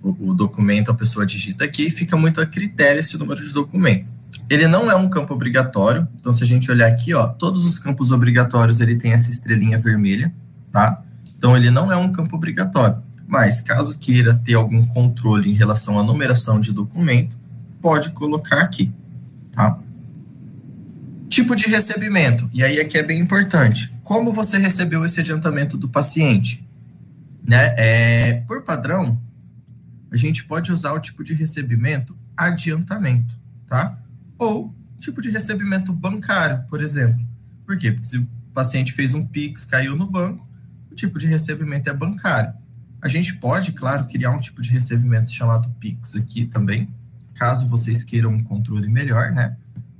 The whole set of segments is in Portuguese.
o documento, a pessoa digita aqui e fica muito a critério esse número de documento. Ele não é um campo obrigatório, então se a gente olhar aqui, ó, todos os campos obrigatórios ele tem essa estrelinha vermelha, tá? Então ele não é um campo obrigatório, mas caso queira ter algum controle em relação à numeração de documento, pode colocar aqui, tá? Tipo de recebimento, e aí aqui é bem importante. Como você recebeu esse adiantamento do paciente? Né? Por padrão, a gente pode usar o tipo de recebimento adiantamento, tá? Ou tipo de recebimento bancário, por exemplo. Por quê? Porque se o paciente fez um Pix, caiu no banco, o tipo de recebimento é bancário. A gente pode, claro, criar um tipo de recebimento chamado Pix aqui também, caso vocês queiram um controle melhor, né?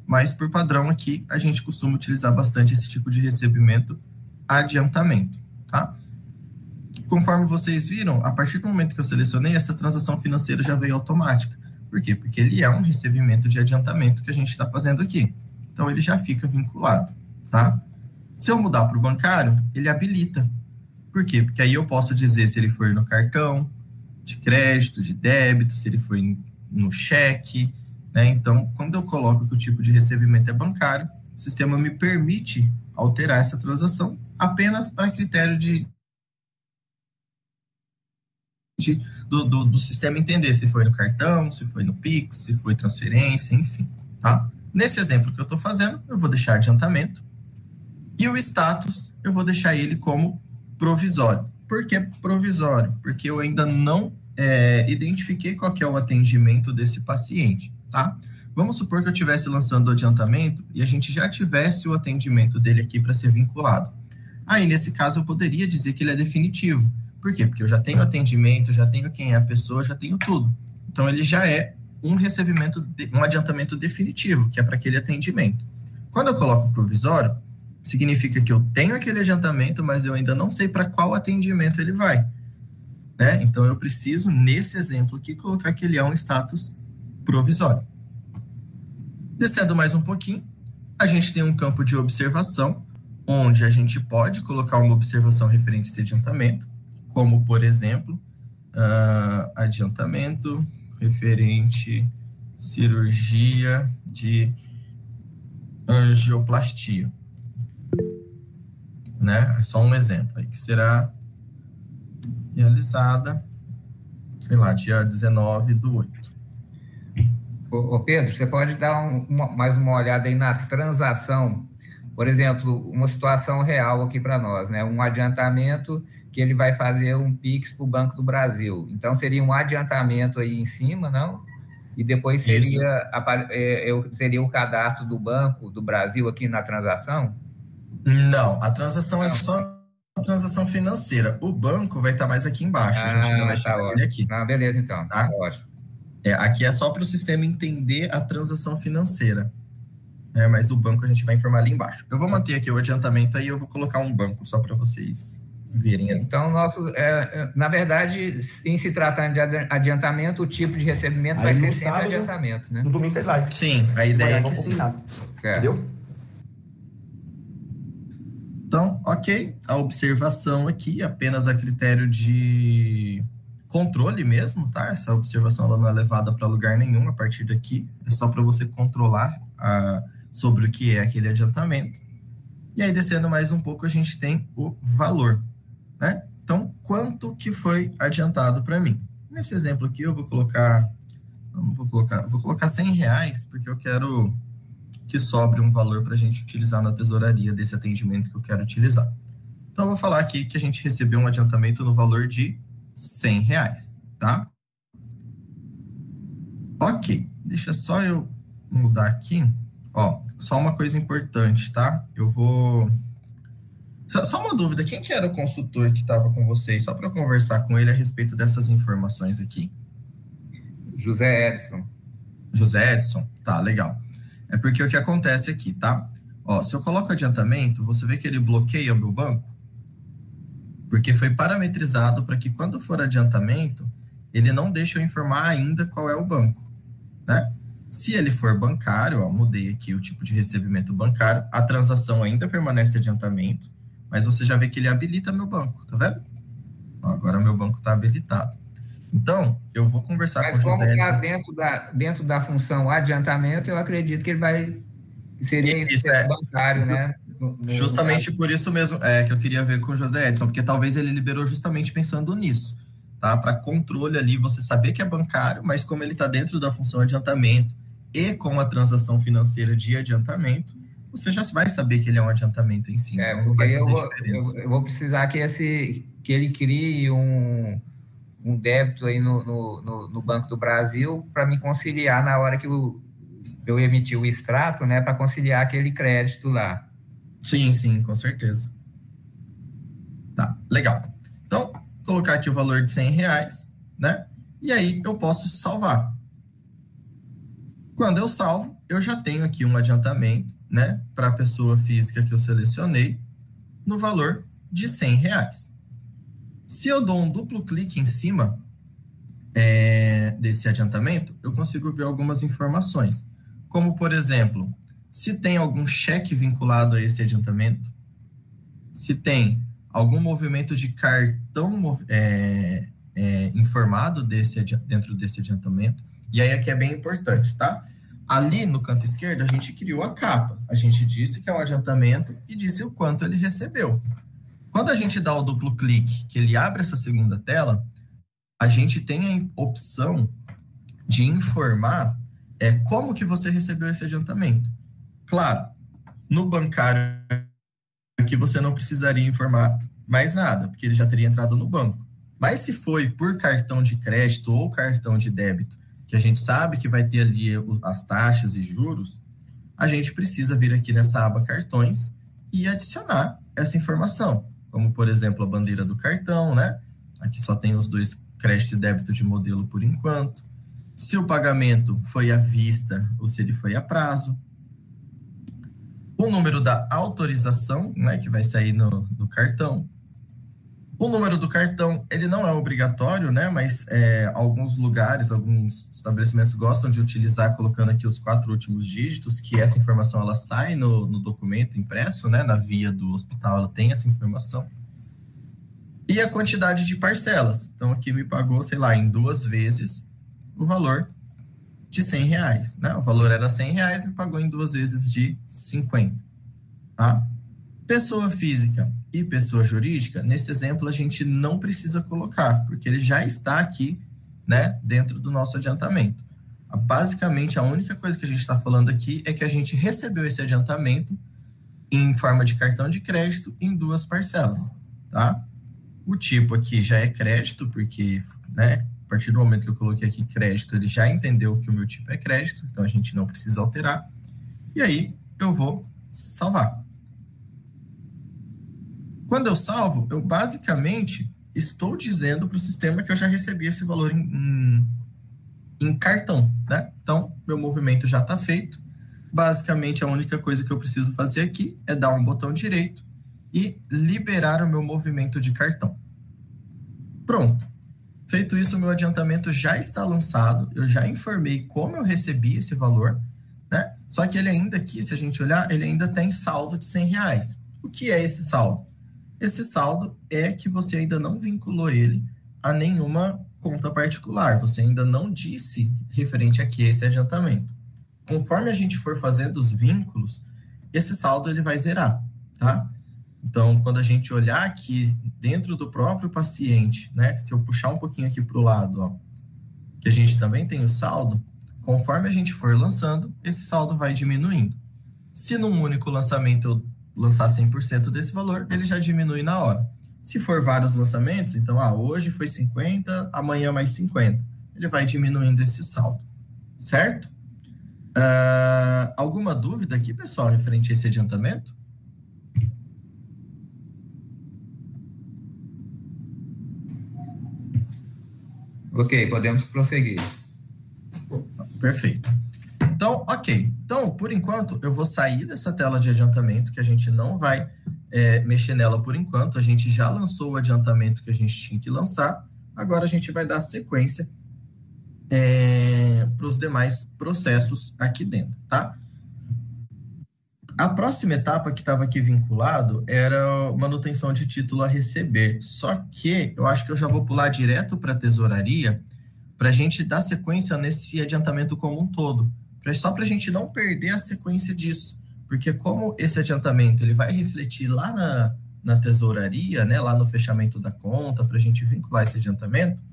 Mas por padrão aqui, a gente costuma utilizar bastante esse tipo de recebimento adiantamento, tá? Conforme vocês viram, a partir do momento que eu selecionei, essa transação financeira já veio automática. Por quê? Porque ele é um recebimento de adiantamento que a gente está fazendo aqui. Então, ele já fica vinculado, tá? Se eu mudar para o bancário, ele habilita. Por quê? Porque aí eu posso dizer se ele for no cartão de crédito, de débito, se ele for no cheque, né? Então, quando eu coloco que o tipo de recebimento é bancário, o sistema me permite alterar essa transação apenas para critério do sistema entender se foi no cartão, se foi no Pix, se foi transferência, enfim, tá? Nesse exemplo que eu estou fazendo, eu vou deixar adiantamento e o status eu vou deixar ele como provisório. Por que provisório? Porque eu ainda não identifiquei qual que é o atendimento desse paciente, tá? Vamos supor que eu estivesse lançando o adiantamento e a gente já tivesse o atendimento dele aqui para ser vinculado. Aí, nesse caso, eu poderia dizer que ele é definitivo. Por quê? Porque eu já tenho atendimento, já tenho quem é a pessoa, já tenho tudo. Então, ele já é um recebimento, um adiantamento definitivo, que é para aquele atendimento. Quando eu coloco provisório, significa que eu tenho aquele adiantamento, mas eu ainda não sei para qual atendimento ele vai, né? Então, eu preciso, nesse exemplo aqui, colocar que ele é um status provisório. Descendo mais um pouquinho, a gente tem um campo de observação, onde a gente pode colocar uma observação referente a esse adiantamento, como, por exemplo, adiantamento referente cirurgia de angioplastia, né? É só um exemplo aí, que será realizada, sei lá, dia 19/8. Ô Pedro, você pode dar mais uma olhada aí na transação, por exemplo, uma situação real aqui para nós, né? Um adiantamento que ele vai fazer um Pix para o Banco do Brasil. Então, seria um adiantamento aí em cima, não? E depois seria o cadastro do Banco do Brasil aqui na transação? Não, a transação é só a transação financeira. O banco vai estar mais aqui embaixo, a gente ainda vai chegar ele aqui. Não, beleza, então. Tá? Ótimo. Aqui é só para o sistema entender a transação financeira. Mas o banco a gente vai informar ali embaixo. Eu vou manter aqui o adiantamento aí, eu vou colocar um banco só para vocês verem. Então, na verdade, em se tratando de adiantamento, o tipo de recebimento aí vai ser sempre sábado, adiantamento, né? No domingo vocês vai. Sim, a ideia é que sim. Entendeu? Então, ok, a observação aqui apenas a critério de controle mesmo, tá? Essa observação ela não é levada para lugar nenhum a partir daqui, é só para você controlar sobre o que é aquele adiantamento. E aí, descendo mais um pouco, a gente tem o valor, né? Então, quanto que foi adiantado para mim? Nesse exemplo aqui, eu vou colocar R$100, porque eu quero que sobre um valor para a gente utilizar na tesouraria desse atendimento que eu quero utilizar. Então, eu vou falar aqui que a gente recebeu um adiantamento no valor de R$100, tá? Ok, deixa só eu mudar aqui. Ó, só uma coisa importante, tá? Eu vou... Só uma dúvida, quem que era o consultor que estava com vocês? Só para eu conversar com ele a respeito dessas informações aqui. José Edson. José Edson? Tá, legal. É porque o que acontece aqui, tá? Ó, se eu coloco adiantamento, você vê que ele bloqueia o meu banco? Porque foi parametrizado para que quando for adiantamento, ele não deixe eu informar ainda qual é o banco, né? Se ele for bancário, ó, mudei aqui o tipo de recebimento bancário, a transação ainda permanece adiantamento, mas você já vê que ele habilita meu banco, tá vendo? Ó, agora meu banco está habilitado. Então, eu vou conversar com Mas o como José está Edson. dentro da função adiantamento, eu acredito que ele vai, seria Isso isso é bancário, né? No caso. justamente por isso mesmo que eu queria ver com o José Edson, porque talvez ele liberou justamente pensando nisso, tá? Para controle ali, você saber que é bancário, mas como ele está dentro da função adiantamento e com a transação financeira de adiantamento, você já vai saber que ele é um adiantamento em si, então não Porque vai aí fazer diferença. eu vou precisar que ele crie um débito aí no Banco do Brasil para me conciliar na hora que eu emitir o extrato, né? Para conciliar aquele crédito lá. Sim, sim, com certeza. Tá, legal. Então, colocar aqui o valor de R$ 100, né? E aí eu posso salvar. Quando eu salvo, eu já tenho aqui um adiantamento, né, para a pessoa física que eu selecionei, no valor de R$ 100. Se eu dou um duplo clique em cima desse adiantamento, eu consigo ver algumas informações, como, por exemplo, se tem algum cheque vinculado a esse adiantamento, se tem algum movimento de cartão informado dentro desse adiantamento, e aí aqui é bem importante, tá? Ali no canto esquerdo, a gente criou a capa. A gente disse que é um adiantamento e disse o quanto ele recebeu. Quando a gente dá o duplo clique, que ele abre essa segunda tela, a gente tem a opção de informar como que você recebeu esse adiantamento. Claro, no bancário aqui você não precisaria informar mais nada, porque ele já teria entrado no banco. Mas se foi por cartão de crédito ou cartão de débito, que a gente sabe que vai ter ali as taxas e juros, a gente precisa vir aqui nessa aba cartões e adicionar essa informação, como, por exemplo, a bandeira do cartão, né? Aqui só tem os dois crédito e débito de modelo por enquanto. Se o pagamento foi à vista ou se ele foi a prazo. O número da autorização, né, que vai sair no cartão. O número do cartão, ele não é obrigatório, né, mas alguns lugares, alguns estabelecimentos gostam de utilizar colocando aqui os 4 últimos dígitos, que essa informação ela sai no documento impresso, né, na via do hospital, ela tem essa informação. E a quantidade de parcelas. Então, aqui me pagou, sei lá, em 2 vezes o valor de R$ 100, né? O valor era R$ 100, me pagou em 2 vezes de 50, tá? Pessoa física e pessoa jurídica, nesse exemplo a gente não precisa colocar, porque ele já está aqui, né, dentro do nosso adiantamento. Basicamente, a única coisa que a gente está falando aqui é que a gente recebeu esse adiantamento em forma de cartão de crédito em 2 parcelas, tá? O tipo aqui já é crédito, porque, né, a partir do momento que eu coloquei aqui crédito, ele já entendeu que o meu tipo é crédito, então a gente não precisa alterar. E aí, eu vou salvar. Quando eu salvo, eu basicamente estou dizendo para o sistema que eu já recebi esse valor em cartão, né? Então, meu movimento já está feito. Basicamente, a única coisa que eu preciso fazer aqui é dar um botão direito e liberar o meu movimento de cartão. Pronto. Feito isso, o meu adiantamento já está lançado, eu já informei como eu recebi esse valor, né? Só que ele ainda aqui, se a gente olhar, ele ainda tem saldo de R$ 100. O que é esse saldo? Esse saldo é que você ainda não vinculou ele a nenhuma conta particular, você ainda não disse referente a que esse adiantamento. Conforme a gente for fazendo os vínculos, esse saldo ele vai zerar, tá? Então, quando a gente olhar aqui dentro do próprio paciente, né? Se eu puxar um pouquinho aqui para o lado, ó, que a gente também tem o saldo, conforme a gente for lançando, esse saldo vai diminuindo. Se num único lançamento eu lançar 100% desse valor, ele já diminui na hora. Se for vários lançamentos, então, hoje foi 50, amanhã mais 50. Ele vai diminuindo esse saldo, certo? Alguma dúvida aqui, pessoal, referente a esse adiantamento? Ok, podemos prosseguir. Perfeito. Então, ok. Então, por enquanto, eu vou sair dessa tela de adiantamento, que a gente não vai mexer nela por enquanto. A gente já lançou o adiantamento que a gente tinha que lançar. Agora a gente vai dar sequência para os demais processos aqui dentro, tá? A próxima etapa que estava aqui vinculado era manutenção de título a receber. Só que eu acho que eu já vou pular direto para a tesouraria para a gente dar sequência nesse adiantamento como um todo. Só para a gente não perder a sequência disso. Porque como esse adiantamento ele vai refletir lá na tesouraria, né, lá no fechamento da conta, para a gente vincular esse adiantamento,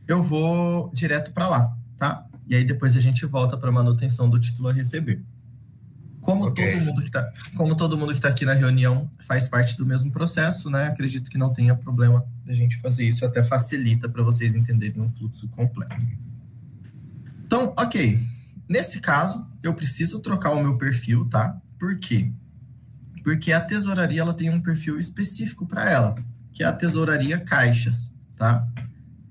eu vou direto para lá, tá? E aí depois a gente volta para a manutenção do título a receber. Como todo mundo que está aqui na reunião faz parte do mesmo processo, né? Acredito que não tenha problema da gente fazer isso, até facilita para vocês entenderem um fluxo completo. Então, ok. Nesse caso, eu preciso trocar o meu perfil, tá? Por quê? Porque a tesouraria ela tem um perfil específico para ela, que é a tesouraria caixas, tá?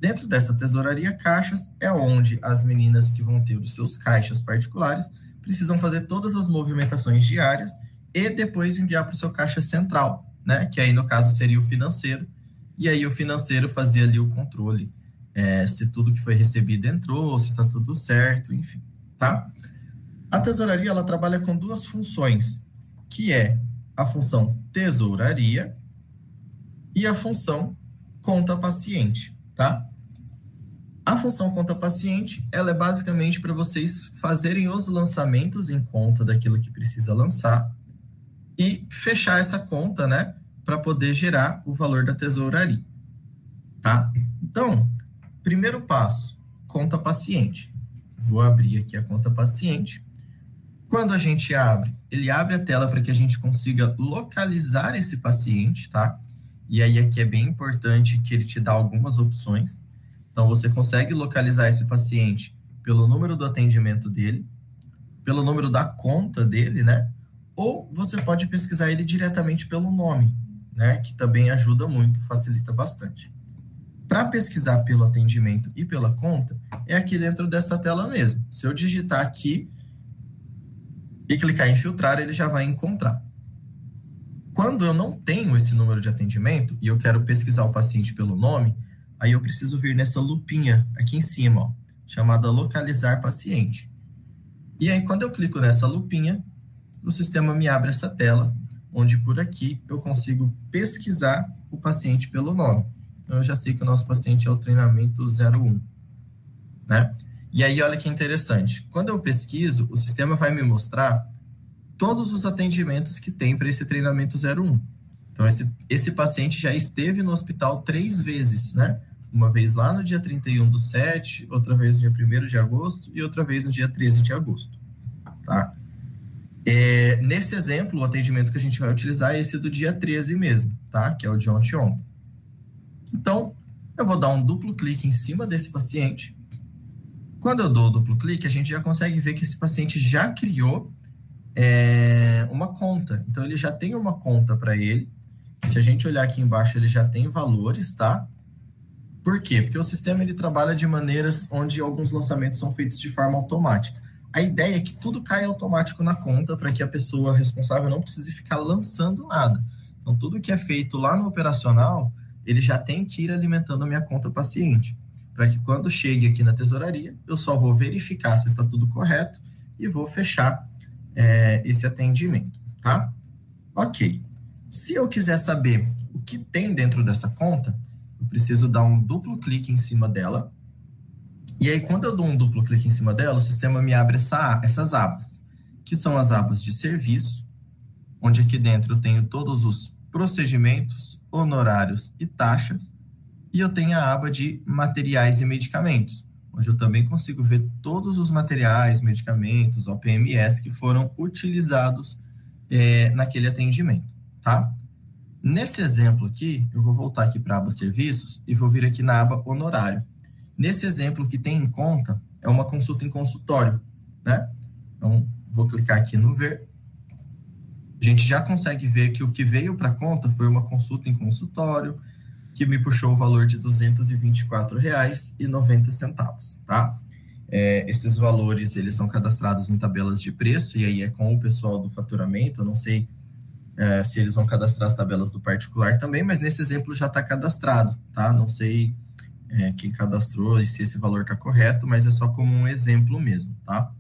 Dentro dessa tesouraria caixas é onde as meninas que vão ter os seus caixas particulares precisam fazer todas as movimentações diárias e depois enviar para o seu caixa central, né? Que aí, no caso, seria o financeiro. E aí o financeiro fazia ali o controle, se tudo que foi recebido entrou, se está tudo certo, enfim, tá? A tesouraria, ela trabalha com duas funções, que é a função tesouraria e a função conta paciente, tá? A função conta paciente, ela é basicamente para vocês fazerem os lançamentos em conta daquilo que precisa lançar e fechar essa conta, né, para poder gerar o valor da tesouraria, tá? Então, primeiro passo, conta paciente. Vou abrir aqui a conta paciente. Quando a gente abre, ele abre a tela para que a gente consiga localizar esse paciente, tá? E aí aqui é bem importante que ele te dá algumas opções. Então, você consegue localizar esse paciente pelo número do atendimento dele, pelo número da conta dele, né? Ou você pode pesquisar ele diretamente pelo nome, né? Que também ajuda muito, facilita bastante. Para pesquisar pelo atendimento e pela conta, é aqui dentro dessa tela mesmo. Se eu digitar aqui e clicar em filtrar, ele já vai encontrar. Quando eu não tenho esse número de atendimento e eu quero pesquisar o paciente pelo nome, aí eu preciso vir nessa lupinha aqui em cima, ó, chamada localizar paciente. E aí, quando eu clico nessa lupinha, o sistema me abre essa tela, onde por aqui eu consigo pesquisar o paciente pelo nome. Então, eu já sei que o nosso paciente é o treinamento 01, né? E aí, olha que interessante. Quando eu pesquiso, o sistema vai me mostrar todos os atendimentos que tem para esse treinamento 01. Então, esse paciente já esteve no hospital 3 vezes, né? Uma vez lá no dia 31/7, outra vez no dia 1º de agosto e outra vez no dia 13 de agosto, tá? Nesse exemplo, o atendimento que a gente vai utilizar é esse do dia 13 mesmo, tá? Que é o de ontem. Então, eu vou dar um duplo clique em cima desse paciente. Quando eu dou o duplo clique, a gente já consegue ver que esse paciente já criou uma conta. Então, ele já tem uma conta para ele. Se a gente olhar aqui embaixo, ele já tem valores, tá? Por quê? Porque o sistema ele trabalha de maneiras onde alguns lançamentos são feitos de forma automática. A ideia é que tudo caia automático na conta para que a pessoa responsável não precise ficar lançando nada. Então, tudo que é feito lá no operacional, ele já tem que ir alimentando a minha conta paciente, para que quando chegue aqui na tesouraria, eu só vou verificar se está tudo correto e vou fechar esse atendimento, tá? Ok. Se eu quiser saber o que tem dentro dessa conta, eu preciso dar um duplo clique em cima dela. E aí, quando eu dou um duplo clique em cima dela, o sistema me abre essas abas, que são as abas de serviço, onde aqui dentro eu tenho todos os procedimentos, honorários e taxas, e eu tenho a aba de materiais e medicamentos, onde eu também consigo ver todos os materiais, medicamentos, OPMS que foram utilizados naquele atendimento, tá? Nesse exemplo aqui, eu vou voltar aqui para a aba serviços e vou vir aqui na aba honorário. Nesse exemplo que tem em conta, é uma consulta em consultório, né? Então, vou clicar aqui no ver. A gente já consegue ver que o que veio para a conta foi uma consulta em consultório, que me puxou o valor de R$ 224,90, tá? Esses valores, eles são cadastrados em tabelas de preço, e aí é com o pessoal do faturamento. Eu não sei se eles vão cadastrar as tabelas do particular também, mas nesse exemplo já está cadastrado, tá? Não sei quem cadastrou e se esse valor está correto, mas é só como um exemplo mesmo, tá?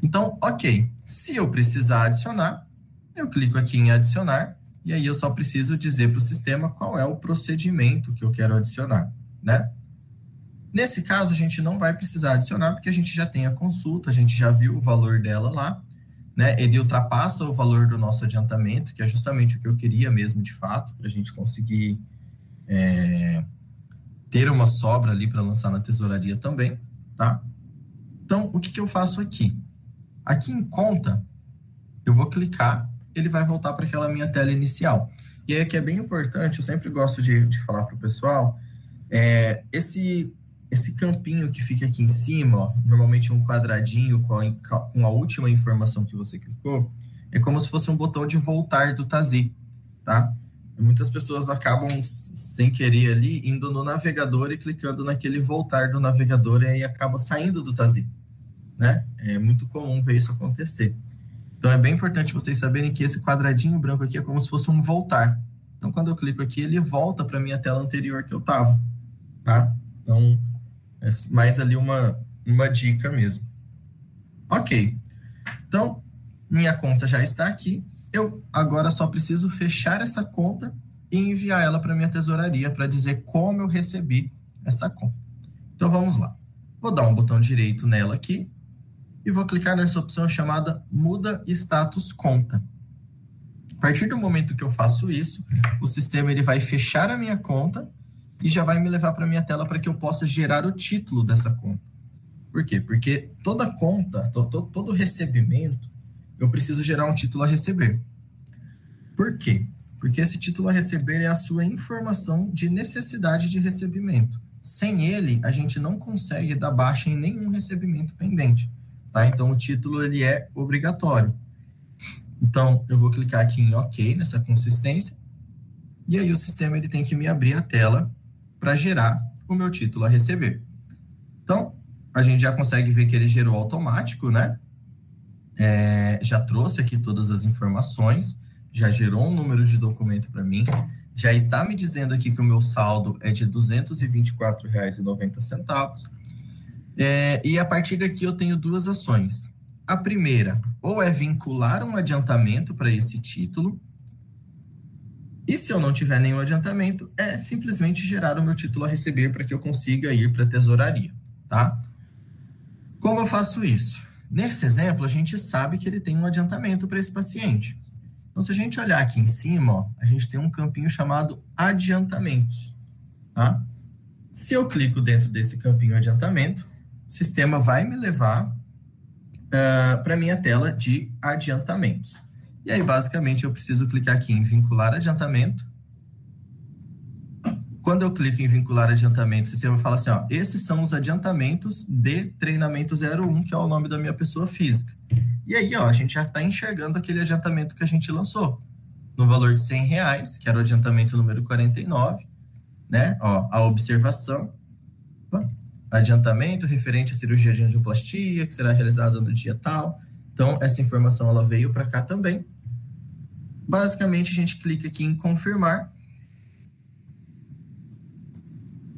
Então, ok, se eu precisar adicionar, eu clico aqui em adicionar, e aí eu só preciso dizer para o sistema qual é o procedimento que eu quero adicionar, né? Nesse caso, a gente não vai precisar adicionar, porque a gente já tem a consulta, a gente já viu o valor dela lá, né? Ele ultrapassa o valor do nosso adiantamento, que é justamente o que eu queria mesmo, de fato, para a gente conseguir ter uma sobra ali para lançar na tesouraria também, tá? Então, o que eu faço aqui? Aqui em conta, eu vou clicar, ele vai voltar para aquela minha tela inicial. E aí, que é bem importante, eu sempre gosto de falar para o pessoal, esse campinho que fica aqui em cima, ó, normalmente um quadradinho com a última informação que você clicou, é como se fosse um botão de voltar do Tazi, tá? Muitas pessoas acabam, sem querer ali, indo no navegador e clicando naquele voltar do navegador e aí acaba saindo do Tazi, né? É muito comum ver isso acontecer. Então, é bem importante vocês saberem que esse quadradinho branco aqui é como se fosse um voltar. Então, quando eu clico aqui, ele volta para a minha tela anterior que eu estava, tá? Então, é mais ali uma dica mesmo. Ok. Então, minha conta já está aqui. Eu agora só preciso fechar essa conta e enviar ela para minha tesouraria para dizer como eu recebi essa conta. Então, vamos lá. Vou dar um botão direito nela aqui e vou clicar nessa opção chamada Muda Status Conta. A partir do momento que eu faço isso, o sistema ele vai fechar a minha conta e já vai me levar para a minha tela para que eu possa gerar o título dessa conta. Por quê? Porque toda conta, todo recebimento, eu preciso gerar um título a receber. Por quê? Porque esse título a receber é a sua informação de necessidade de recebimento. Sem ele, a gente não consegue dar baixa em nenhum recebimento pendente, tá? Então, o título ele é obrigatório. Então, eu vou clicar aqui em OK, nessa consistência, e aí o sistema ele tem que me abrir a tela para gerar o meu título a receber. Então, a gente já consegue ver que ele gerou automático, né? Já trouxe aqui todas as informações, já gerou um número de documento para mim, já está me dizendo aqui que o meu saldo é de R$ 224,90. E a partir daqui eu tenho duas ações. A primeira, ou é vincular um adiantamento para esse título, e se eu não tiver nenhum adiantamento, é simplesmente gerar o meu título a receber para que eu consiga ir para a tesouraria, tá? Como eu faço isso? Nesse exemplo, a gente sabe que ele tem um adiantamento para esse paciente. Então, se a gente olhar aqui em cima, ó, a gente tem um campinho chamado adiantamentos, tá? Se eu clico dentro desse campinho adiantamento, o sistema vai me levar para a minha tela de adiantamentos. E aí, basicamente, eu preciso clicar aqui em vincular adiantamento. Quando eu clico em vincular adiantamento, o sistema fala assim, ó, esses são os adiantamentos de treinamento 01, que é o nome da minha pessoa física. E aí, ó, a gente já está enxergando aquele adiantamento que a gente lançou, no valor de R$100, que era o adiantamento número 49, né? Ó, a observação, adiantamento referente à cirurgia de angioplastia, que será realizada no dia tal. Então, essa informação ela veio para cá também. Basicamente, a gente clica aqui em confirmar.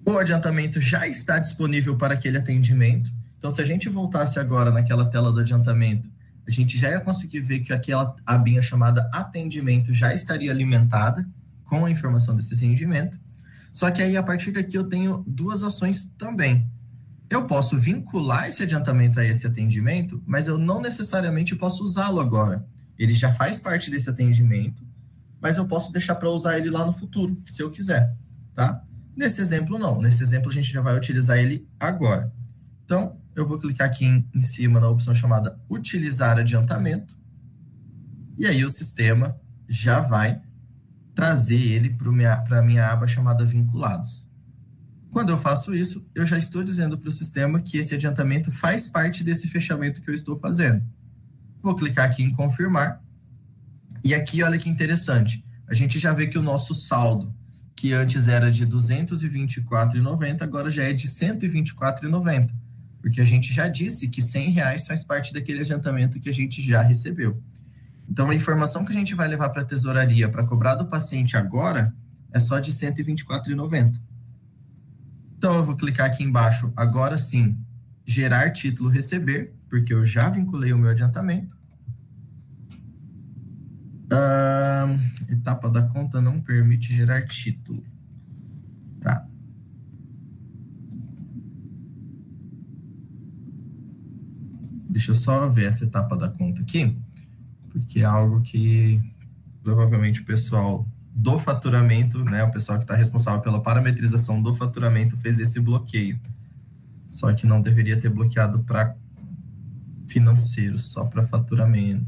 O adiantamento já está disponível para aquele atendimento. Então, se a gente voltasse agora naquela tela do adiantamento, a gente já ia conseguir ver que aquela abinha chamada atendimento já estaria alimentada com a informação desse atendimento. Só que aí, a partir daqui, eu tenho duas ações também. Eu posso vincular esse adiantamento a esse atendimento, mas eu não necessariamente posso usá-lo agora. Ele já faz parte desse atendimento, mas eu posso deixar para usar ele lá no futuro, se eu quiser, tá? Nesse exemplo, não. Nesse exemplo, a gente já vai utilizar ele agora. Então, eu vou clicar aqui em cima na opção chamada Utilizar Adiantamento, e aí o sistema já vai trazer ele para a minha aba chamada Vinculados. Quando eu faço isso, eu já estou dizendo para o sistema que esse adiantamento faz parte desse fechamento que eu estou fazendo. Vou clicar aqui em confirmar. E aqui, olha que interessante. A gente já vê que o nosso saldo, que antes era de R$ 224,90, agora já é de R$ 124,90. Porque a gente já disse que R$100 faz parte daquele adiantamento que a gente já recebeu. Então, a informação que a gente vai levar para a tesouraria para cobrar do paciente agora é só de R$ 124,90. Então, eu vou clicar aqui embaixo, agora sim, gerar título receber, porque eu já vinculei o meu adiantamento. Etapa da conta não permite gerar título. Tá. Deixa eu só ver essa etapa da conta aqui, porque é algo que provavelmente o pessoal do faturamento, né, o pessoal que está responsável pela parametrização do faturamento fez esse bloqueio. Só que não deveria ter bloqueado para financeiro, só para faturamento.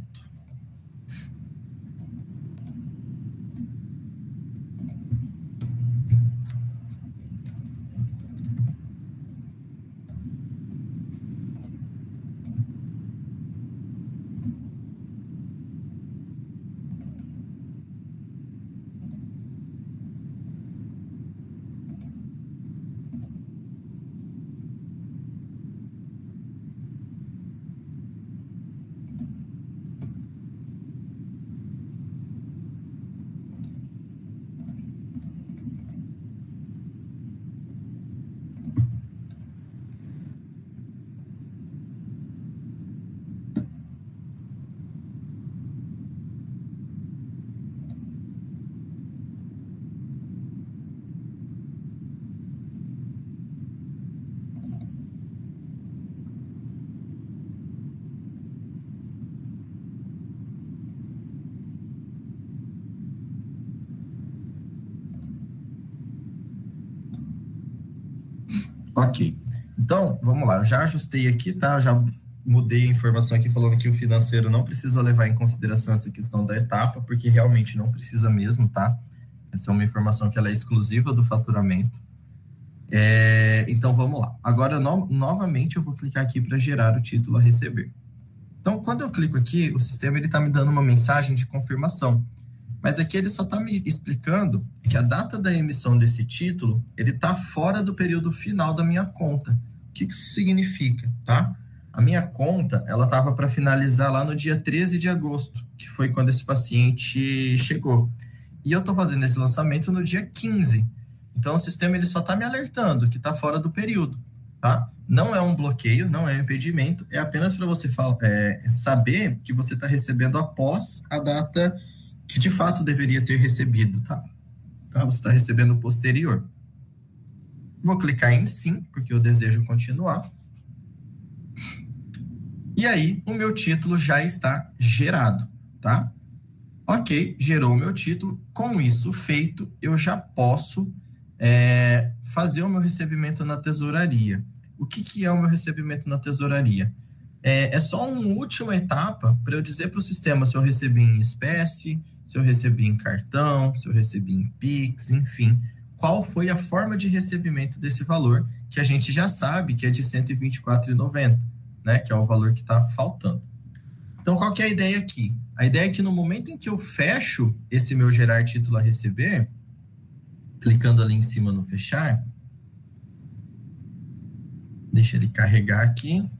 Ok. Então, vamos lá. Eu já ajustei aqui, tá? Eu já mudei a informação aqui falando que o financeiro não precisa levar em consideração essa questão da etapa, porque realmente não precisa mesmo, tá? Essa é uma informação que ela é exclusiva do faturamento. Então, vamos lá. Agora, novamente, eu vou clicar aqui para gerar o título a receber. Então, quando eu clico aqui, o sistema está me dando uma mensagem de confirmação. Mas aqui ele só está me explicando que a data da emissão desse título, ele está fora do período final da minha conta. O que isso significa, tá? A minha conta, ela estava para finalizar lá no dia 13 de agosto, que foi quando esse paciente chegou. E eu estou fazendo esse lançamento no dia 15. Então, o sistema ele só está me alertando que está fora do período, tá? Não é um bloqueio, não é um impedimento, é apenas para você saber que você está recebendo após a data que de fato deveria ter recebido, tá? Você está recebendo posterior. Vou clicar em sim, porque eu desejo continuar. E aí, o meu título já está gerado, tá? Ok, gerou o meu título. Com isso feito, eu já posso fazer o meu recebimento na tesouraria. O que é o meu recebimento na tesouraria? É só uma última etapa para eu dizer para o sistema se eu recebi em espécie, se eu recebi em cartão, se eu recebi em Pix, enfim, qual foi a forma de recebimento desse valor, que a gente já sabe que é de R$ 124,90, né, que é o valor que está faltando. Então, qual que é a ideia aqui? A ideia é que no momento em que eu fecho esse meu gerar título a receber, clicando ali em cima no fechar, deixa ele carregar aqui.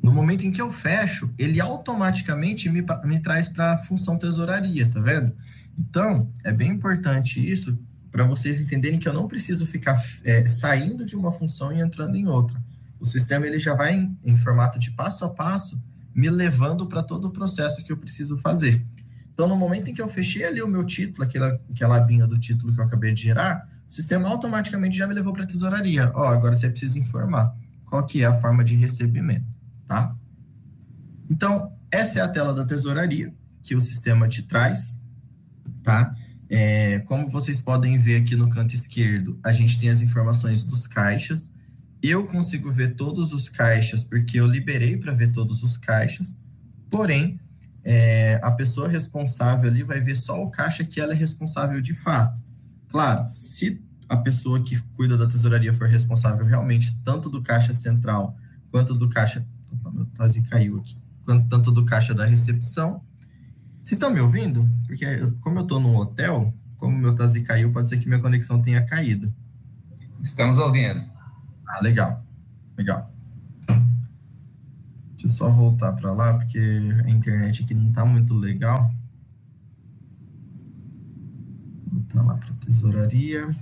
No momento em que eu fecho, ele automaticamente me traz para a função tesouraria, tá vendo? Então, é bem importante isso para vocês entenderem que eu não preciso ficar saindo de uma função e entrando em outra. O sistema ele já vai em formato de passo a passo, me levando para todo o processo que eu preciso fazer. Então, no momento em que eu fechei ali o meu título, aquela abinha do título que eu acabei de gerar, o sistema automaticamente já me levou para a tesouraria. Agora você precisa informar qual que é a forma de recebimento. Tá? Então, essa é a tela da tesouraria que o sistema te traz, tá? Como vocês podem ver aqui no canto esquerdo, a gente tem as informações dos caixas. Eu consigo ver todos os caixas porque eu liberei para ver todos os caixas, porém, a pessoa responsável ali vai ver só o caixa que ela é responsável de fato. Claro, se a pessoa que cuida da tesouraria for responsável realmente tanto do caixa central quanto do caixa... Opa, meu Tazi caiu aqui. Tanto do caixa da recepção. Vocês estão me ouvindo? Porque como eu estou num hotel, como meu Tazi caiu, pode ser que minha conexão tenha caído. Estamos ouvindo. Legal. Legal. Deixa eu só voltar para lá, porque a internet aqui não está muito legal. Vou voltar lá para a tesouraria.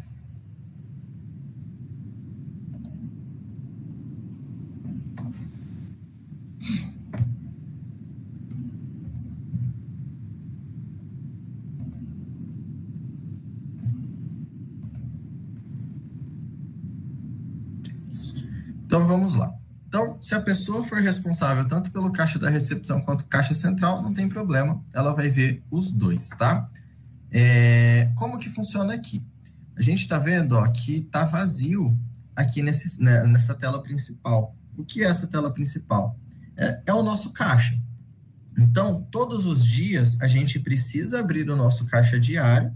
Então, vamos lá. Então, se a pessoa for responsável tanto pelo caixa da recepção quanto caixa central, não tem problema, ela vai ver os dois, tá? Como que funciona aqui? A gente está vendo, ó, que está vazio aqui nessa tela principal. O que é essa tela principal? É o nosso caixa. Então, todos os dias, a gente precisa abrir o nosso caixa diário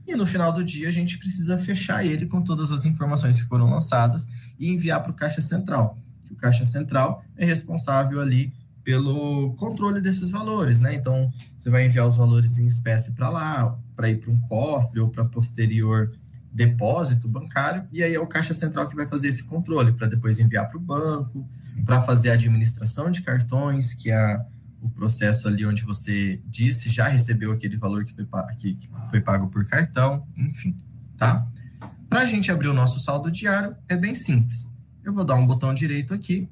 e no final do dia a gente precisa fechar ele com todas as informações que foram lançadas e enviar para o caixa central. O caixa central é responsável ali pelo controle desses valores, né? Então, você vai enviar os valores em espécie para lá, para ir para um cofre ou para posterior depósito bancário, e aí é o caixa central que vai fazer esse controle, para depois enviar para o banco, para fazer a administração de cartões, que é o processo ali onde você disse já recebeu aquele valor que foi pago por cartão, enfim, tá? Para a gente abrir o nosso saldo diário, é bem simples. Eu vou dar um botão direito aqui.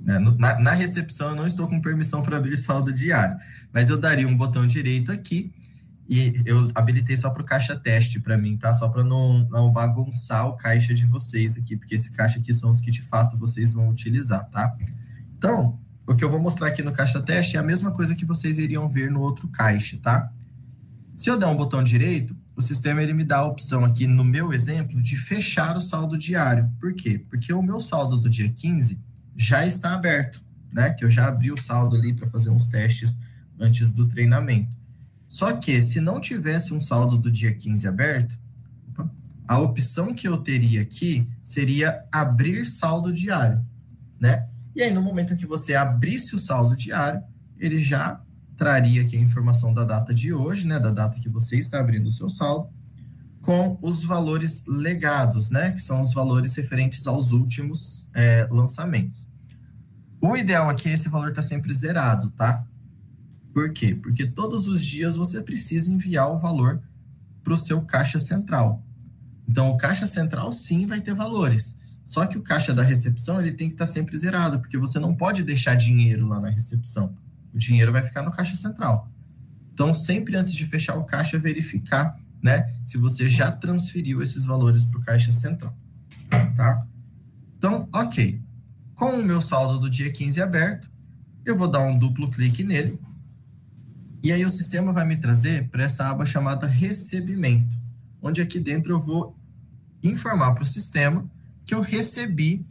Na recepção, eu não estou com permissão para abrir saldo diário, mas eu daria um botão direito aqui e eu habilitei só para o caixa teste para mim, tá? Só para não bagunçar o caixa de vocês aqui, porque esse caixa aqui são os que de fato vocês vão utilizar, tá? Então, o que eu vou mostrar aqui no caixa teste é a mesma coisa que vocês iriam ver no outro caixa, tá? Se eu der um botão direito, o sistema ele me dá a opção aqui, no meu exemplo, de fechar o saldo diário. Por quê? Porque o meu saldo do dia 15 já está aberto, né? Que eu já abri o saldo ali para fazer uns testes antes do treinamento. Só que, se não tivesse um saldo do dia 15 aberto, a opção que eu teria aqui seria abrir saldo diário, né? E aí, no momento em que você abrisse o saldo diário, ele já traria aqui a informação da data de hoje, né? Da data que você está abrindo o seu saldo, com os valores legados, né? Que são os valores referentes aos últimos lançamentos. O ideal aqui é esse valor estar sempre zerado, tá? Por quê? Porque todos os dias você precisa enviar o valor para o seu caixa central. Então, o caixa central, sim, vai ter valores. Só que o caixa da recepção, ele tem que estar sempre zerado, porque você não pode deixar dinheiro lá na recepção. O dinheiro vai ficar no caixa central. Então, sempre antes de fechar o caixa, verificar, né, se você já transferiu esses valores para o caixa central, tá? Então, ok. Com o meu saldo do dia 15 aberto, eu vou dar um duplo clique nele, e aí o sistema vai me trazer para essa aba chamada recebimento, onde aqui dentro eu vou informar para o sistema que eu recebi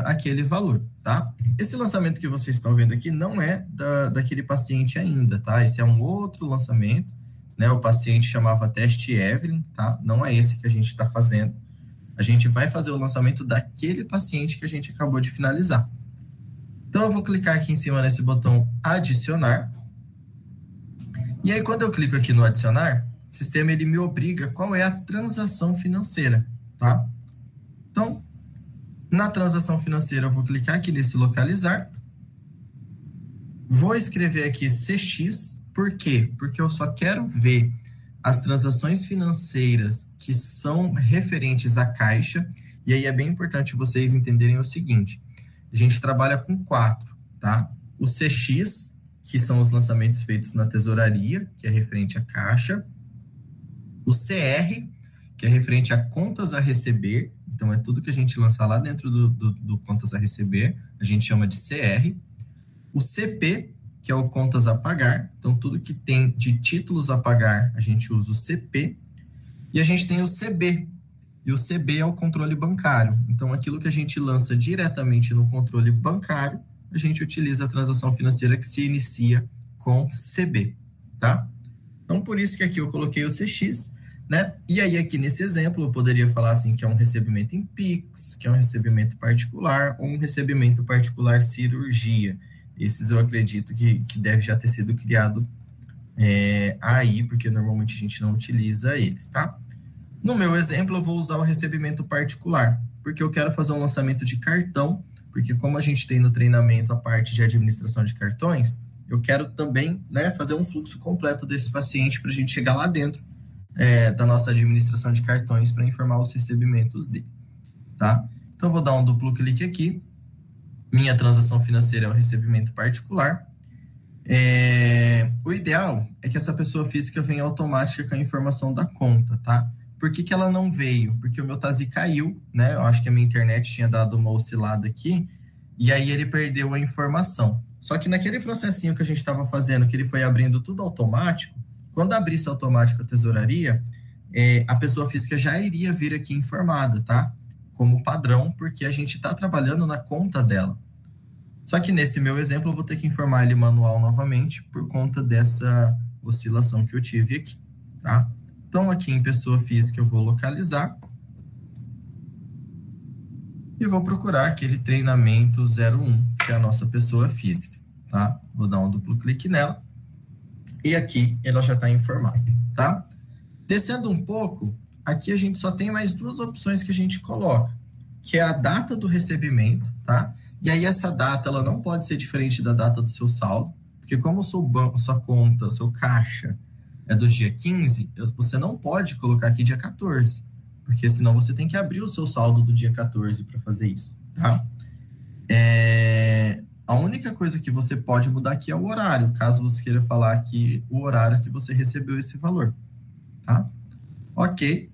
aquele valor, tá? Esse lançamento que vocês estão vendo aqui não é daquele paciente ainda, tá? Esse é um outro lançamento, né? O paciente chamava Teste Evelyn, tá? Não é esse que a gente está fazendo. A gente vai fazer o lançamento daquele paciente que a gente acabou de finalizar. Então, eu vou clicar aqui em cima nesse botão adicionar. E aí, quando eu clico aqui no adicionar, o sistema ele me obriga qual é a transação financeira, tá? Então, na transação financeira, eu vou clicar aqui nesse localizar. Vou escrever aqui CX. Por quê? Porque eu só quero ver as transações financeiras que são referentes à caixa. E aí é bem importante vocês entenderem o seguinte. A gente trabalha com 4, tá? O CX, que são os lançamentos feitos na tesouraria, que é referente à caixa. O CR, que é referente a contas a receber. Então, é tudo que a gente lançar lá dentro do contas a receber. A gente chama de CR. O CP, que é o contas a pagar. Então, tudo que tem de títulos a pagar, a gente usa o CP. E a gente tem o CB. E o CB é o controle bancário. Então, aquilo que a gente lança diretamente no controle bancário, a gente utiliza a transação financeira que se inicia com CB, tá? Então, por isso que aqui eu coloquei o CX, né? E aí, aqui nesse exemplo, eu poderia falar assim que é um recebimento em Pix, que é um recebimento particular, ou um recebimento particular cirurgia. Esses eu acredito que deve já ter sido criado aí, porque normalmente a gente não utiliza eles, tá? No meu exemplo, eu vou usar o recebimento particular, porque eu quero fazer um lançamento de cartão, porque como a gente tem no treinamento a parte de administração de cartões, eu quero também, né, fazer um fluxo completo desse paciente para a gente chegar lá dentro da nossa administração de cartões para informar os recebimentos dele, tá? Então, eu vou dar um duplo clique aqui. Minha transação financeira é o recebimento particular. O ideal é que essa pessoa física venha automática com a informação da conta, tá? por que ela não veio? Porque o meu TASI caiu, né? Eu acho que a minha internet tinha dado uma oscilada aqui, e aí ele perdeu a informação. Só que naquele processinho que a gente estava fazendo, que ele foi abrindo tudo automático, quando abrisse automático a tesouraria, a pessoa física já iria vir aqui informada, tá? Como padrão, porque a gente está trabalhando na conta dela. Só que nesse meu exemplo, eu vou ter que informar ele manual novamente por conta dessa oscilação que eu tive aqui, tá? Então, aqui em pessoa física, eu vou localizar e vou procurar aquele treinamento 01, que é a nossa pessoa física, tá? Vou dar um duplo clique nela e aqui ela já está informada, tá? Descendo um pouco, aqui a gente só tem mais duas opções que a gente coloca, que é a data do recebimento, tá? E aí essa data, ela não pode ser diferente da data do seu saldo, porque como o seu banco, sua conta, o seu caixa é do dia 15, você não pode colocar aqui dia 14, porque senão você tem que abrir o seu saldo do dia 14 para fazer isso, tá? A única coisa que você pode mudar aqui é o horário, caso você queira falar aqui o horário que você recebeu esse valor, tá? Ok.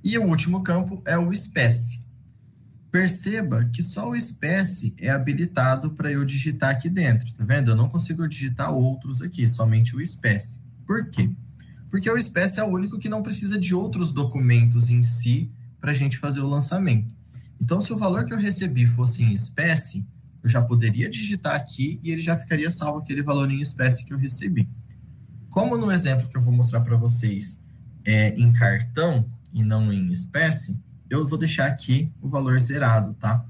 E o último campo é o espécie. Perceba que só o espécie é habilitado para eu digitar aqui dentro, tá vendo? Eu não consigo digitar outros aqui, somente o espécie. Por quê? Porque o espécie é o único que não precisa de outros documentos em si para a gente fazer o lançamento. Então, se o valor que eu recebi fosse em espécie, eu já poderia digitar aqui e ele já ficaria salvo aquele valor em espécie que eu recebi. Como no exemplo que eu vou mostrar para vocês é em cartão e não em espécie, eu vou deixar aqui o valor zerado, tá?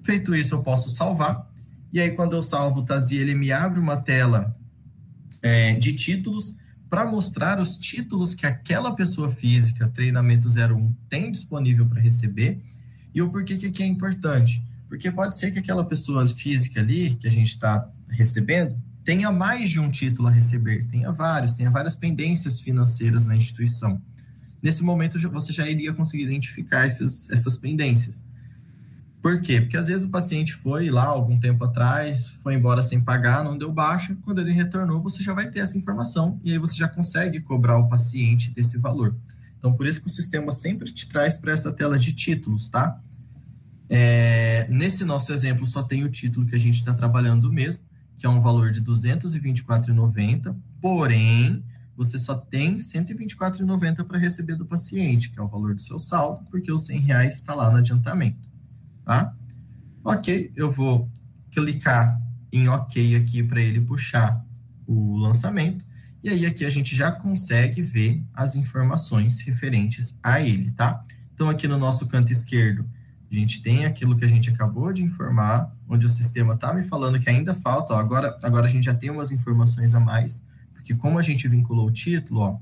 Feito isso, eu posso salvar. E aí, quando eu salvo o TASI, ele me abre uma tela de títulos para mostrar os títulos que aquela pessoa física, treinamento 01, tem disponível para receber. E o porquê que é importante? Porque pode ser que aquela pessoa física ali, que a gente está recebendo, tenha mais de um título a receber, tenha várias pendências financeiras na instituição. Nesse momento, você já iria conseguir identificar essas pendências. Por quê? Porque às vezes o paciente foi lá algum tempo atrás, foi embora sem pagar, não deu baixa, quando ele retornou, você já vai ter essa informação e aí você já consegue cobrar o paciente desse valor. Então, por isso que o sistema sempre te traz para essa tela de títulos, tá? Nesse nosso exemplo, só tem o título que a gente está trabalhando mesmo, que é um valor de R$ 224,90, porém, você só tem R$ 124,90 para receber do paciente, que é o valor do seu saldo, porque os R$100 está lá no adiantamento, tá? Ok, eu vou clicar em OK aqui para ele puxar o lançamento, e aí aqui a gente já consegue ver as informações referentes a ele, tá? Então aqui no nosso canto esquerdo, a gente tem aquilo que a gente acabou de informar, onde o sistema está me falando que ainda falta, ó, agora a gente já tem umas informações a mais, porque como a gente vinculou o título, ó,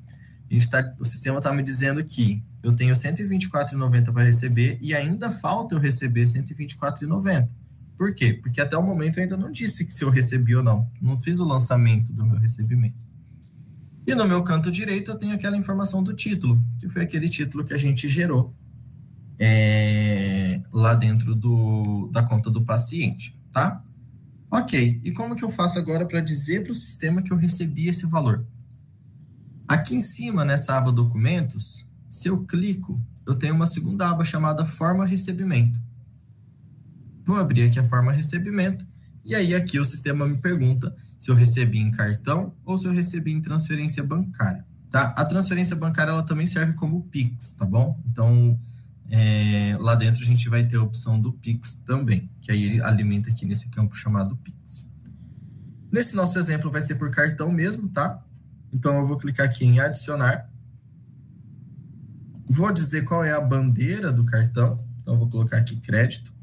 o sistema está me dizendo que eu tenho R$ 124,90 para receber e ainda falta eu receber R$ 124,90. Por quê? Porque até o momento eu ainda não disse que se eu recebi ou não. Não fiz o lançamento do meu recebimento. E no meu canto direito eu tenho aquela informação do título, que foi aquele título que a gente gerou lá dentro da conta do paciente, tá? Ok, e como que eu faço agora para dizer para o sistema que eu recebi esse valor? Aqui em cima, nessa aba documentos, se eu clico, eu tenho uma segunda aba chamada forma recebimento. Vou abrir aqui a forma recebimento, e aí aqui o sistema me pergunta se eu recebi em cartão ou se eu recebi em transferência bancária, tá? A transferência bancária, ela também serve como Pix, tá bom? Então, lá dentro a gente vai ter a opção do Pix também, que aí ele alimenta aqui nesse campo chamado Pix. Nesse nosso exemplo vai ser por cartão mesmo, tá? Então eu vou clicar aqui em adicionar. Vou dizer qual é a bandeira do cartão, então eu vou colocar aqui crédito.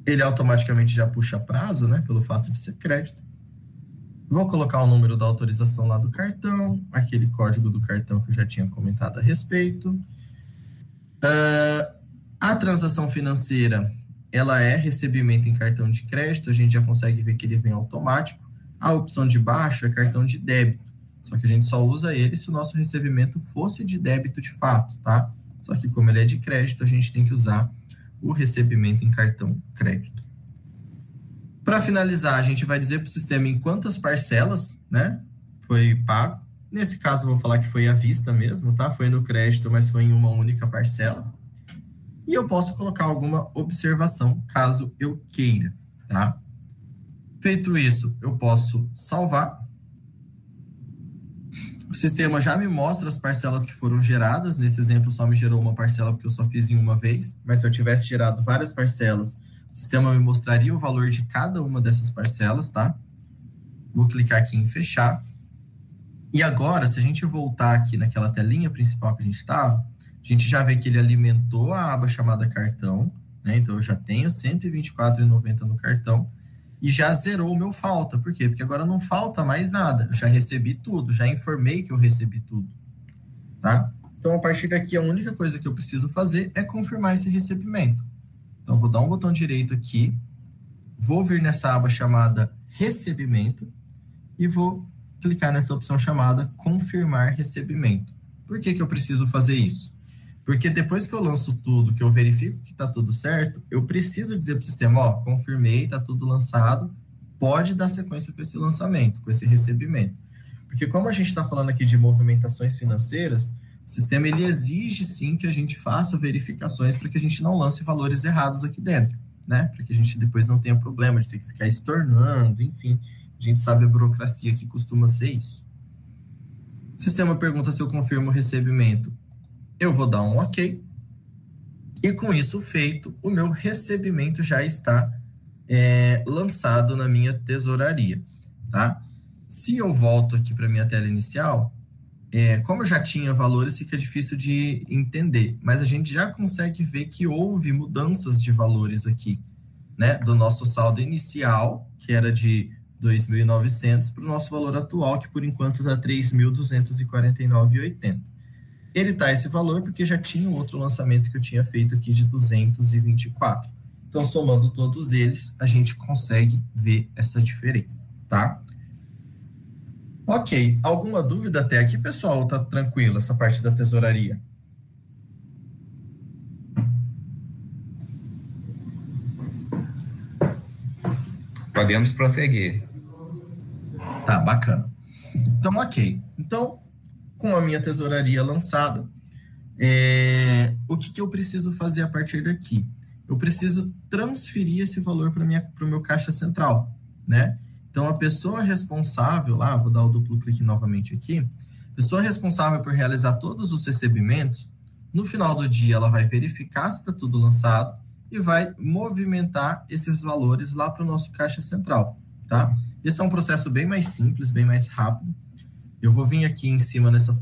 Ele automaticamente já puxa prazo, né, pelo fato de ser crédito. Vou colocar o número da autorização lá do cartão, aquele código do cartão que eu já tinha comentado a respeito. A transação financeira, ela é recebimento em cartão de crédito, a gente já consegue ver que ele vem automático. A opção de baixo é cartão de débito, só que a gente só usa ele se o nosso recebimento fosse de débito de fato, tá? Só que como ele é de crédito, a gente tem que usar o recebimento em cartão crédito. Para finalizar, a gente vai dizer para o sistema em quantas parcelas, né, foi pago. Nesse caso, eu vou falar que foi à vista mesmo, tá? Foi no crédito, mas foi em uma única parcela. E eu posso colocar alguma observação, caso eu queira, tá? Feito isso, eu posso salvar. O sistema já me mostra as parcelas que foram geradas. Nesse exemplo, só me gerou uma parcela porque eu só fiz em uma vez. Mas se eu tivesse gerado várias parcelas, o sistema me mostraria o valor de cada uma dessas parcelas, tá? Vou clicar aqui em fechar. E agora, se a gente voltar aqui naquela telinha principal que a gente estava, a gente já vê que ele alimentou a aba chamada cartão, né? Então, eu já tenho R$ 124,90 no cartão e já zerou o meu falta. Por quê? Porque agora não falta mais nada. Eu já recebi tudo, já informei que eu recebi tudo, tá? Então, a partir daqui, a única coisa que eu preciso fazer é confirmar esse recebimento. Então, vou dar um botão direito aqui, vou vir nessa aba chamada recebimento e vou clicar nessa opção chamada confirmar recebimento. Por que eu preciso fazer isso? Porque depois que eu lanço tudo, que eu verifico que está tudo certo, eu preciso dizer para o sistema, ó, confirmei, está tudo lançado, pode dar sequência com esse lançamento, com esse recebimento. Porque como a gente está falando aqui de movimentações financeiras, o sistema ele exige sim que a gente faça verificações para que a gente não lance valores errados aqui dentro, né? Para que a gente depois não tenha problema de ter que ficar estornando, enfim. A gente sabe a burocracia que costuma ser isso. O sistema pergunta se eu confirmo o recebimento. Eu vou dar um OK. E com isso feito, o meu recebimento já está lançado na minha tesouraria, tá? Se eu volto aqui para a minha tela inicial, como eu já tinha valores, fica difícil de entender, mas a gente já consegue ver que houve mudanças de valores aqui, né? Do nosso saldo inicial, que era de 2.900, para o nosso valor atual, que por enquanto está 3.249,80. Ele está esse valor porque já tinha um outro lançamento que eu tinha feito aqui de 224. Então, somando todos eles, a gente consegue ver essa diferença, tá? Ok, alguma dúvida até aqui, pessoal? Tá tranquilo essa parte da tesouraria? Podemos prosseguir. Tá, bacana. Então, ok. Então, com a minha tesouraria lançada, o que eu preciso fazer a partir daqui? Eu preciso transferir esse valor para o meu caixa central, né? Então, a pessoa responsável, vou dar o duplo clique novamente aqui, a pessoa responsável por realizar todos os recebimentos, no final do dia ela vai verificar se está tudo lançado e vai movimentar esses valores lá para o nosso caixa central, tá? Esse é um processo bem mais simples, bem mais rápido. Eu vou vir aqui em cima nessa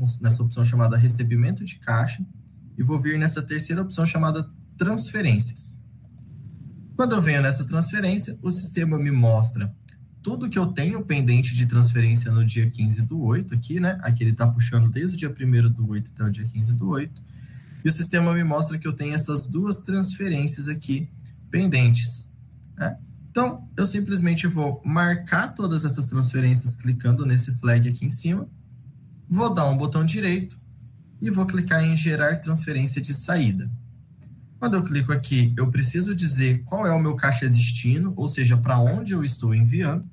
opção chamada recebimento de caixa e vou vir nessa terceira opção chamada transferências. Quando eu venho nessa transferência, o sistema me mostra tudo que eu tenho pendente de transferência no dia 15/8 aqui, né? Aqui ele está puxando desde o dia 1º/8 até o dia 15/8. E o sistema me mostra que eu tenho essas duas transferências aqui pendentes, né? Então, eu simplesmente vou marcar todas essas transferências clicando nesse flag aqui em cima, vou dar um botão direito e vou clicar em gerar transferência de saída. Quando eu clico aqui, eu preciso dizer qual é o meu caixa destino, ou seja, para onde eu estou enviando,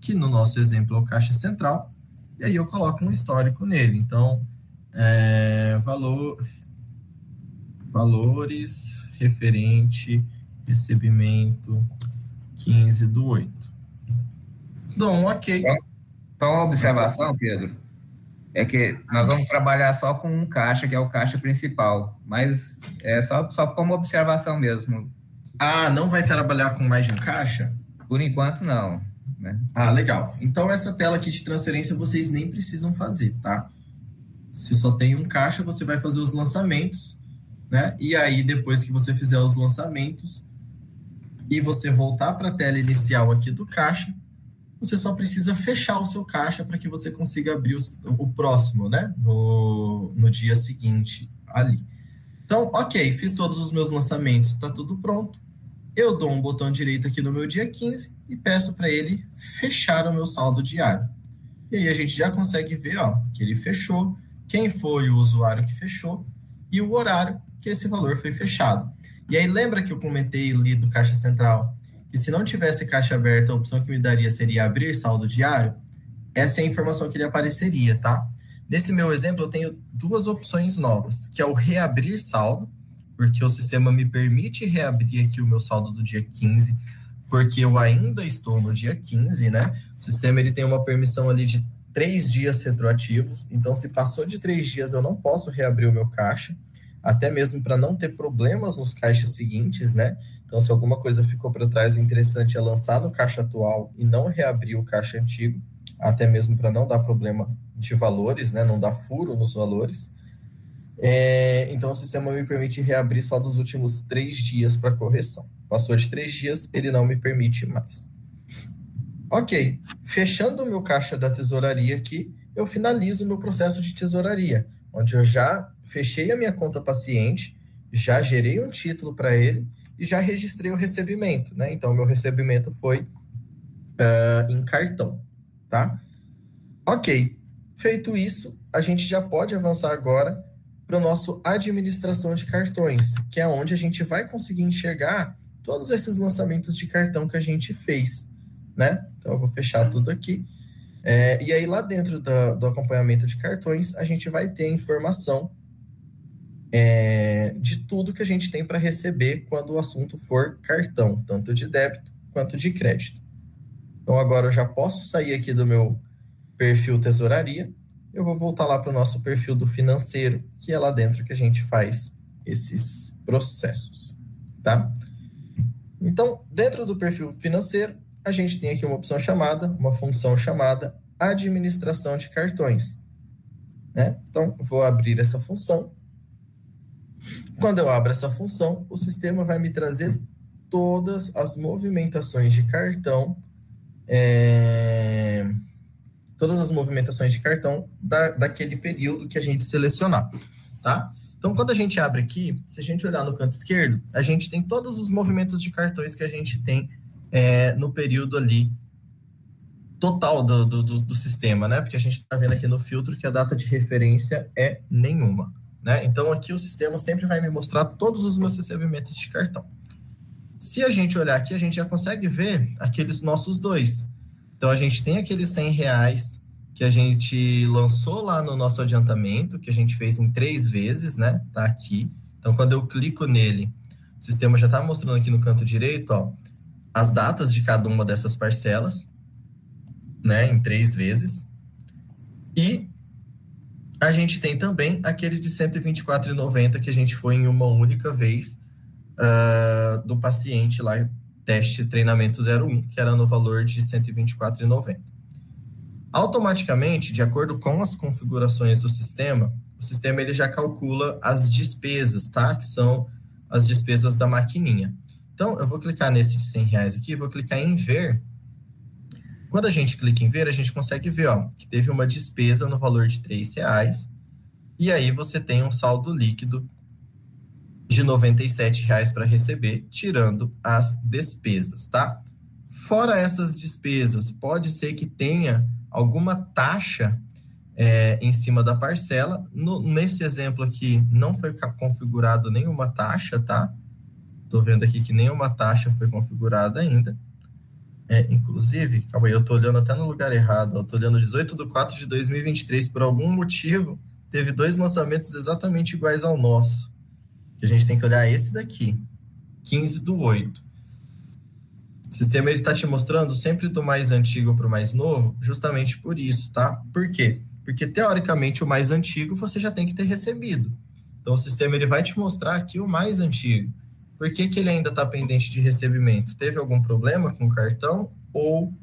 que no nosso exemplo é o caixa central, e aí eu coloco um histórico nele. Então, valores referente recebimento 15/8. Dou um OK. Só uma observação, Pedro, é que nós vamos trabalhar só com um caixa, que é o caixa principal, mas é só como observação mesmo. Não vai trabalhar com mais de um caixa? Por enquanto, não, né? Legal. Então, essa tela aqui de transferência vocês nem precisam fazer, tá? Se só tem um caixa, você vai fazer os lançamentos, né? E aí, depois que você fizer os lançamentos e você voltar para a tela inicial aqui do caixa, você só precisa fechar o seu caixa para que você consiga abrir o próximo, né? No dia seguinte ali. Então, ok, fiz todos os meus lançamentos, está tudo pronto. Eu dou um botão direito aqui no meu dia 15 e peço para ele fechar o meu saldo diário. E aí a gente já consegue ver, que ele fechou, quem foi o usuário que fechou e o horário que esse valor foi fechado. E aí lembra que eu comentei ali do caixa central que se não tivesse caixa aberta, a opção que me daria seria abrir saldo diário? Essa é a informação que ele apareceria, tá? Nesse meu exemplo, eu tenho duas opções novas, que é o reabrir saldo, porque o sistema me permite reabrir aqui o meu saldo do dia 15, porque eu ainda estou no dia 15, né? O sistema ele tem uma permissão ali de 3 dias retroativos, então se passou de 3 dias eu não posso reabrir o meu caixa, até mesmo para não ter problemas nos caixas seguintes, né? Então se alguma coisa ficou para trás, o interessante é lançar no caixa atual e não reabrir o caixa antigo, até mesmo para não dar problema de valores, né? Não dar furo nos valores. Então o sistema me permite reabrir só dos últimos 3 dias para correção. Passou de 3 dias, ele não me permite mais. Ok, fechando o meu caixa da tesouraria aqui, eu finalizo o meu processo de tesouraria, onde eu já fechei a minha conta paciente, já gerei um título para ele e já registrei o recebimento, né? Então, meu recebimento foi em cartão, tá? Ok, feito isso, a gente já pode avançar agora para o nosso administração de cartões, que é onde a gente vai conseguir enxergar todos esses lançamentos de cartão que a gente fez, né? Então, eu vou fechar tudo aqui. E aí, lá dentro do acompanhamento de cartões, a gente vai ter informação de tudo que a gente tem para receber quando o assunto for cartão, tanto de débito quanto de crédito. Então, agora eu já posso sair aqui do meu perfil tesouraria, eu vou voltar lá para o nosso perfil do financeiro, que é lá dentro que a gente faz esses processos, tá? Então, dentro do perfil financeiro, a gente tem aqui uma função chamada administração de cartões, né? Então, vou abrir essa função. Quando eu abro essa função, o sistema vai me trazer todas as movimentações de cartão, daquele período que a gente selecionar, tá? Então, quando a gente abre aqui, se a gente olhar no canto esquerdo, a gente tem todos os movimentos de cartões que a gente tem no período ali total do sistema, né? Porque a gente está vendo aqui no filtro que a data de referência é nenhuma, né? Então, aqui o sistema sempre vai me mostrar todos os meus recebimentos de cartão. Se a gente olhar aqui, a gente já consegue ver aqueles nossos dois. Então, a gente tem aqueles R$100 que a gente lançou lá no nosso adiantamento, que a gente fez em 3 vezes, né? Tá aqui. Então, quando eu clico nele, o sistema já está mostrando aqui no canto direito, ó, as datas de cada uma dessas parcelas, né? Em 3 vezes. E a gente tem também aquele de R$124,90 que a gente foi em uma única vez do paciente lá, teste treinamento 01, que era no valor de R$124,90. Automaticamente, de acordo com as configurações do sistema, o sistema ele já calcula as despesas, tá? Que são as despesas da maquininha. Então, eu vou clicar nesse de R$100 aqui, vou clicar em ver. Quando a gente clica em ver, a gente consegue ver, ó, que teve uma despesa no valor de R$3, e aí você tem um saldo líquido de R$97 para receber, tirando as despesas, tá? Fora essas despesas, pode ser que tenha alguma taxa em cima da parcela. Nesse exemplo aqui, não foi configurado nenhuma taxa, tá? Tô vendo aqui que nenhuma taxa foi configurada ainda. Inclusive, calma aí, eu tô olhando até no lugar errado. Eu tô olhando 18/4/2023. Por algum motivo, teve 2 lançamentos exatamente iguais ao nosso. Que a gente tem que olhar esse daqui, 15/8. O sistema está te mostrando sempre do mais antigo para o mais novo, justamente por isso, tá? Por quê? Porque, teoricamente, o mais antigo você já tem que ter recebido. Então, o sistema ele vai te mostrar aqui o mais antigo. Por que ele ainda está pendente de recebimento? Teve algum problema com o cartão ou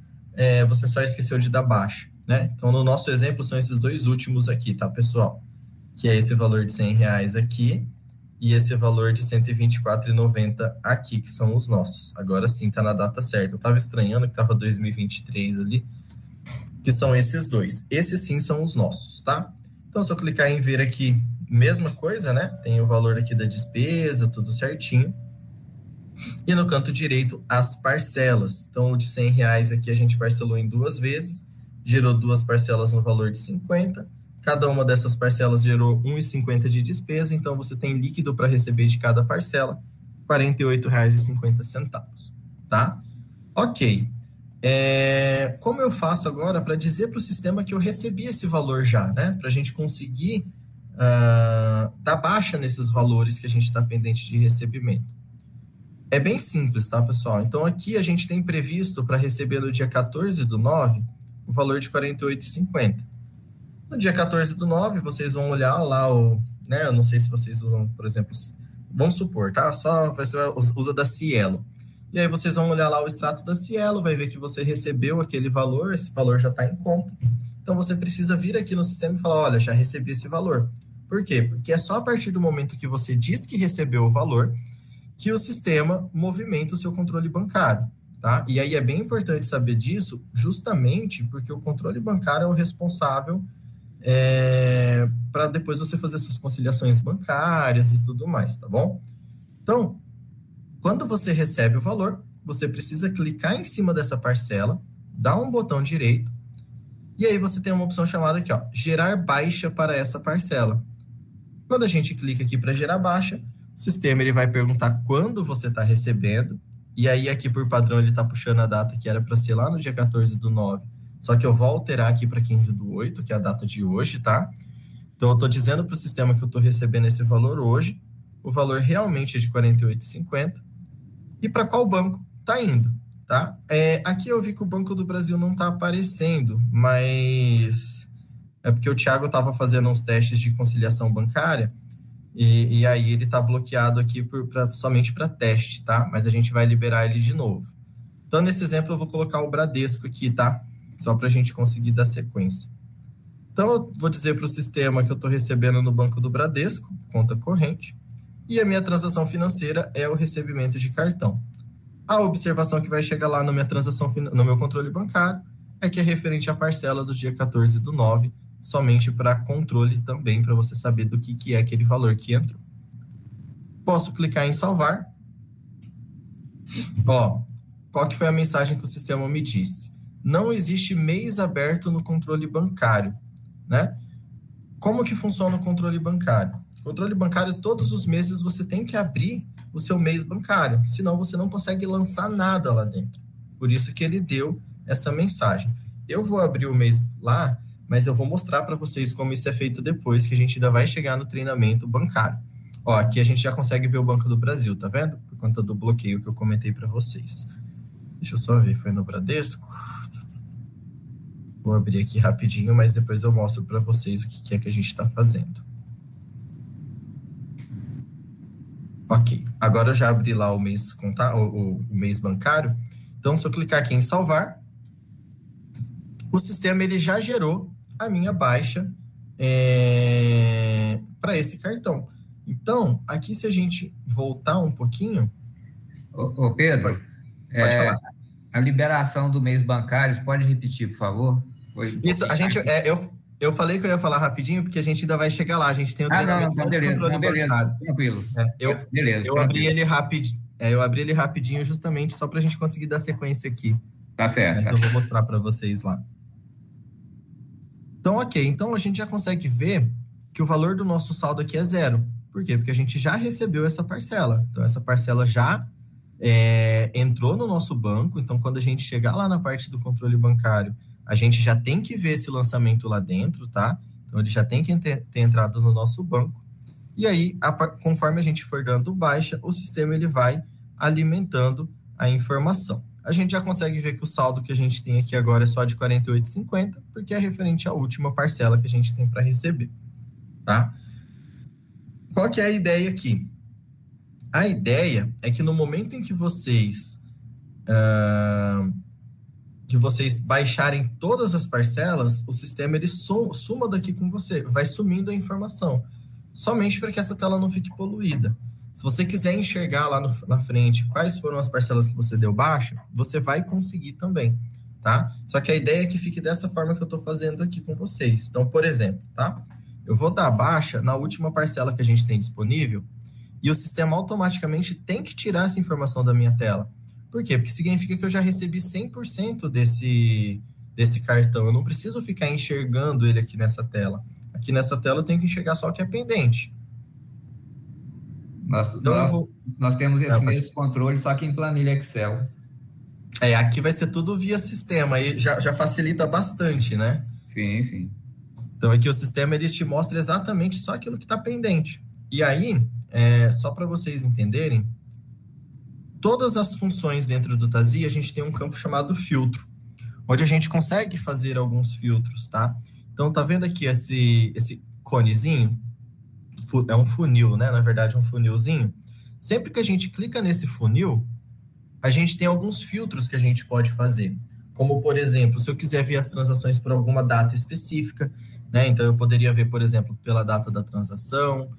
você só esqueceu de dar baixa, né? Então, no nosso exemplo, são esses 2 últimos aqui, tá, pessoal? Que é esse valor de R$100 aqui e esse valor de R$124,90 aqui, que são os nossos. Agora sim, tá na data certa. Eu tava estranhando que tava 2023 ali, que são esses 2. Esses sim são os nossos, tá? Então, se eu clicar em ver aqui, mesma coisa, né? Tem o valor aqui da despesa, tudo certinho. E no canto direito, as parcelas. Então, o de R$100 aqui a gente parcelou em 2 vezes, gerou 2 parcelas no valor de 50. Cada uma dessas parcelas gerou R$1,50 de despesa, então você tem líquido para receber de cada parcela, R$48,50, tá? Ok. Como eu faço agora para dizer para o sistema que eu recebi esse valor já, né? Para a gente conseguir dar baixa nesses valores que a gente está pendente de recebimento. É bem simples, tá, pessoal? Então, aqui a gente tem previsto para receber no dia 14/9 o valor de R$ 48,50. No dia 14/9, vocês vão olhar lá né? Eu não sei se vocês usam, por exemplo, vamos supor, tá? Só você usa da Cielo. E aí vocês vão olhar lá o extrato da Cielo, vai ver que você recebeu aquele valor, esse valor já está em conta. Então, você precisa vir aqui no sistema e falar, olha, já recebi esse valor. Por quê? Porque é só a partir do momento que você diz que recebeu o valor que o sistema movimenta o seu controle bancário, tá? E aí é bem importante saber disso, justamente porque o controle bancário é o responsável para depois você fazer suas conciliações bancárias e tudo mais, tá bom? Então, quando você recebe o valor, você precisa clicar em cima dessa parcela, dar um botão direito, e aí você tem uma opção chamada aqui, ó, gerar baixa para essa parcela. Quando a gente clica aqui para gerar baixa, o sistema ele vai perguntar quando você está recebendo, e aí aqui por padrão ele está puxando a data que era para ser lá no dia 14/9, só que eu vou alterar aqui para 15/8, que é a data de hoje, tá? Então eu estou dizendo para o sistema que eu estou recebendo esse valor hoje, o valor realmente é de R$ 48,50, e para qual banco está indo, tá? Aqui eu vi que o Banco do Brasil não está aparecendo, mas é porque o Thiago estava fazendo uns testes de conciliação bancária, e aí ele está bloqueado aqui somente para teste, tá? Mas a gente vai liberar ele de novo. Então, nesse exemplo, eu vou colocar o Bradesco aqui, tá? Só para a gente conseguir dar sequência. Então, eu vou dizer para o sistema que eu estou recebendo no Banco do Bradesco, conta corrente, e a minha transação financeira é o recebimento de cartão. A observação que vai chegar lá na minha transação, no meu controle bancário, é que é referente à parcela do dia 14/9, somente para controle também, para você saber do que é aquele valor que entrou. Posso clicar em salvar. Ó, qual que foi a mensagem que o sistema me disse? Não existe mês aberto no controle bancário, né? Como que funciona o controle bancário? O controle bancário, todos os meses você tem que abrir o seu mês bancário, senão você não consegue lançar nada lá dentro. Por isso que ele deu essa mensagem. Eu vou abrir o mês lá, mas eu vou mostrar para vocês como isso é feito depois, que a gente ainda vai chegar no treinamento bancário. Ó, aqui a gente já consegue ver o Banco do Brasil, tá vendo? Por conta do bloqueio que eu comentei para vocês. Deixa eu só ver, foi no Bradesco? Vou abrir aqui rapidinho, mas depois eu mostro para vocês o que é que a gente está fazendo. Ok, agora eu já abri lá o mês, o mês bancário. Então, se eu clicar aqui em salvar, o sistema ele já gerou a minha baixa para esse cartão. Então, aqui se a gente voltar um pouquinho... Ô Pedro, pode falar. A liberação do mês bancário, pode repetir, por favor? Isso, a gente... Eu falei que eu ia falar rapidinho, porque a gente ainda vai chegar lá. A gente tem o treinamento de controle bancário. Tranquilo. Eu abri ele rapidinho. Eu abri ele rapidinho justamente só para a gente conseguir dar sequência aqui. Tá certo. Mas eu vou mostrar para vocês lá. Então, ok. Então, a gente já consegue ver que o valor do nosso saldo aqui é zero. Por quê? Porque a gente já recebeu essa parcela. Então, essa parcela já entrou no nosso banco. Então, quando a gente chegar lá na parte do controle bancário, a gente já tem que ver esse lançamento lá dentro, tá? Então, ele já tem que ter entrado no nosso banco. E aí, conforme a gente for dando baixa, o sistema ele vai alimentando a informação. A gente já consegue ver que o saldo que a gente tem aqui agora é só de R$ 48,50, porque é referente à última parcela que a gente tem para receber, tá? Qual que é a ideia aqui? A ideia é que no momento em que vocês baixarem todas as parcelas, o sistema ele suma daqui com você, vai sumindo a informação, somente para que essa tela não fique poluída. Se você quiser enxergar lá na frente quais foram as parcelas que você deu baixa, você vai conseguir também, tá? Só que a ideia é que fique dessa forma que eu estou fazendo aqui com vocês. Então, por exemplo, tá? Eu vou dar baixa na última parcela que a gente tem disponível e o sistema automaticamente tem que tirar essa informação da minha tela. Por quê? Porque significa que eu já recebi 100% desse cartão. Eu não preciso ficar enxergando ele aqui nessa tela. Aqui nessa tela eu tenho que enxergar só o que é pendente. Nós temos esse mesmo controle, só que em planilha Excel. Aqui vai ser tudo via sistema, aí já facilita bastante, né? Sim, sim. Então, aqui o sistema, ele te mostra exatamente só aquilo que está pendente. E aí, só para vocês entenderem, todas as funções dentro do TASI, a gente tem um campo chamado filtro, onde a gente consegue fazer alguns filtros, tá? Então, tá vendo aqui esse conezinho? É um funil, né? Na verdade, um funilzinho. Sempre que a gente clica nesse funil, a gente tem alguns filtros que a gente pode fazer. Como, por exemplo, se eu quiser ver as transações por alguma data específica, né? Então, eu poderia ver, por exemplo, pela data da transação,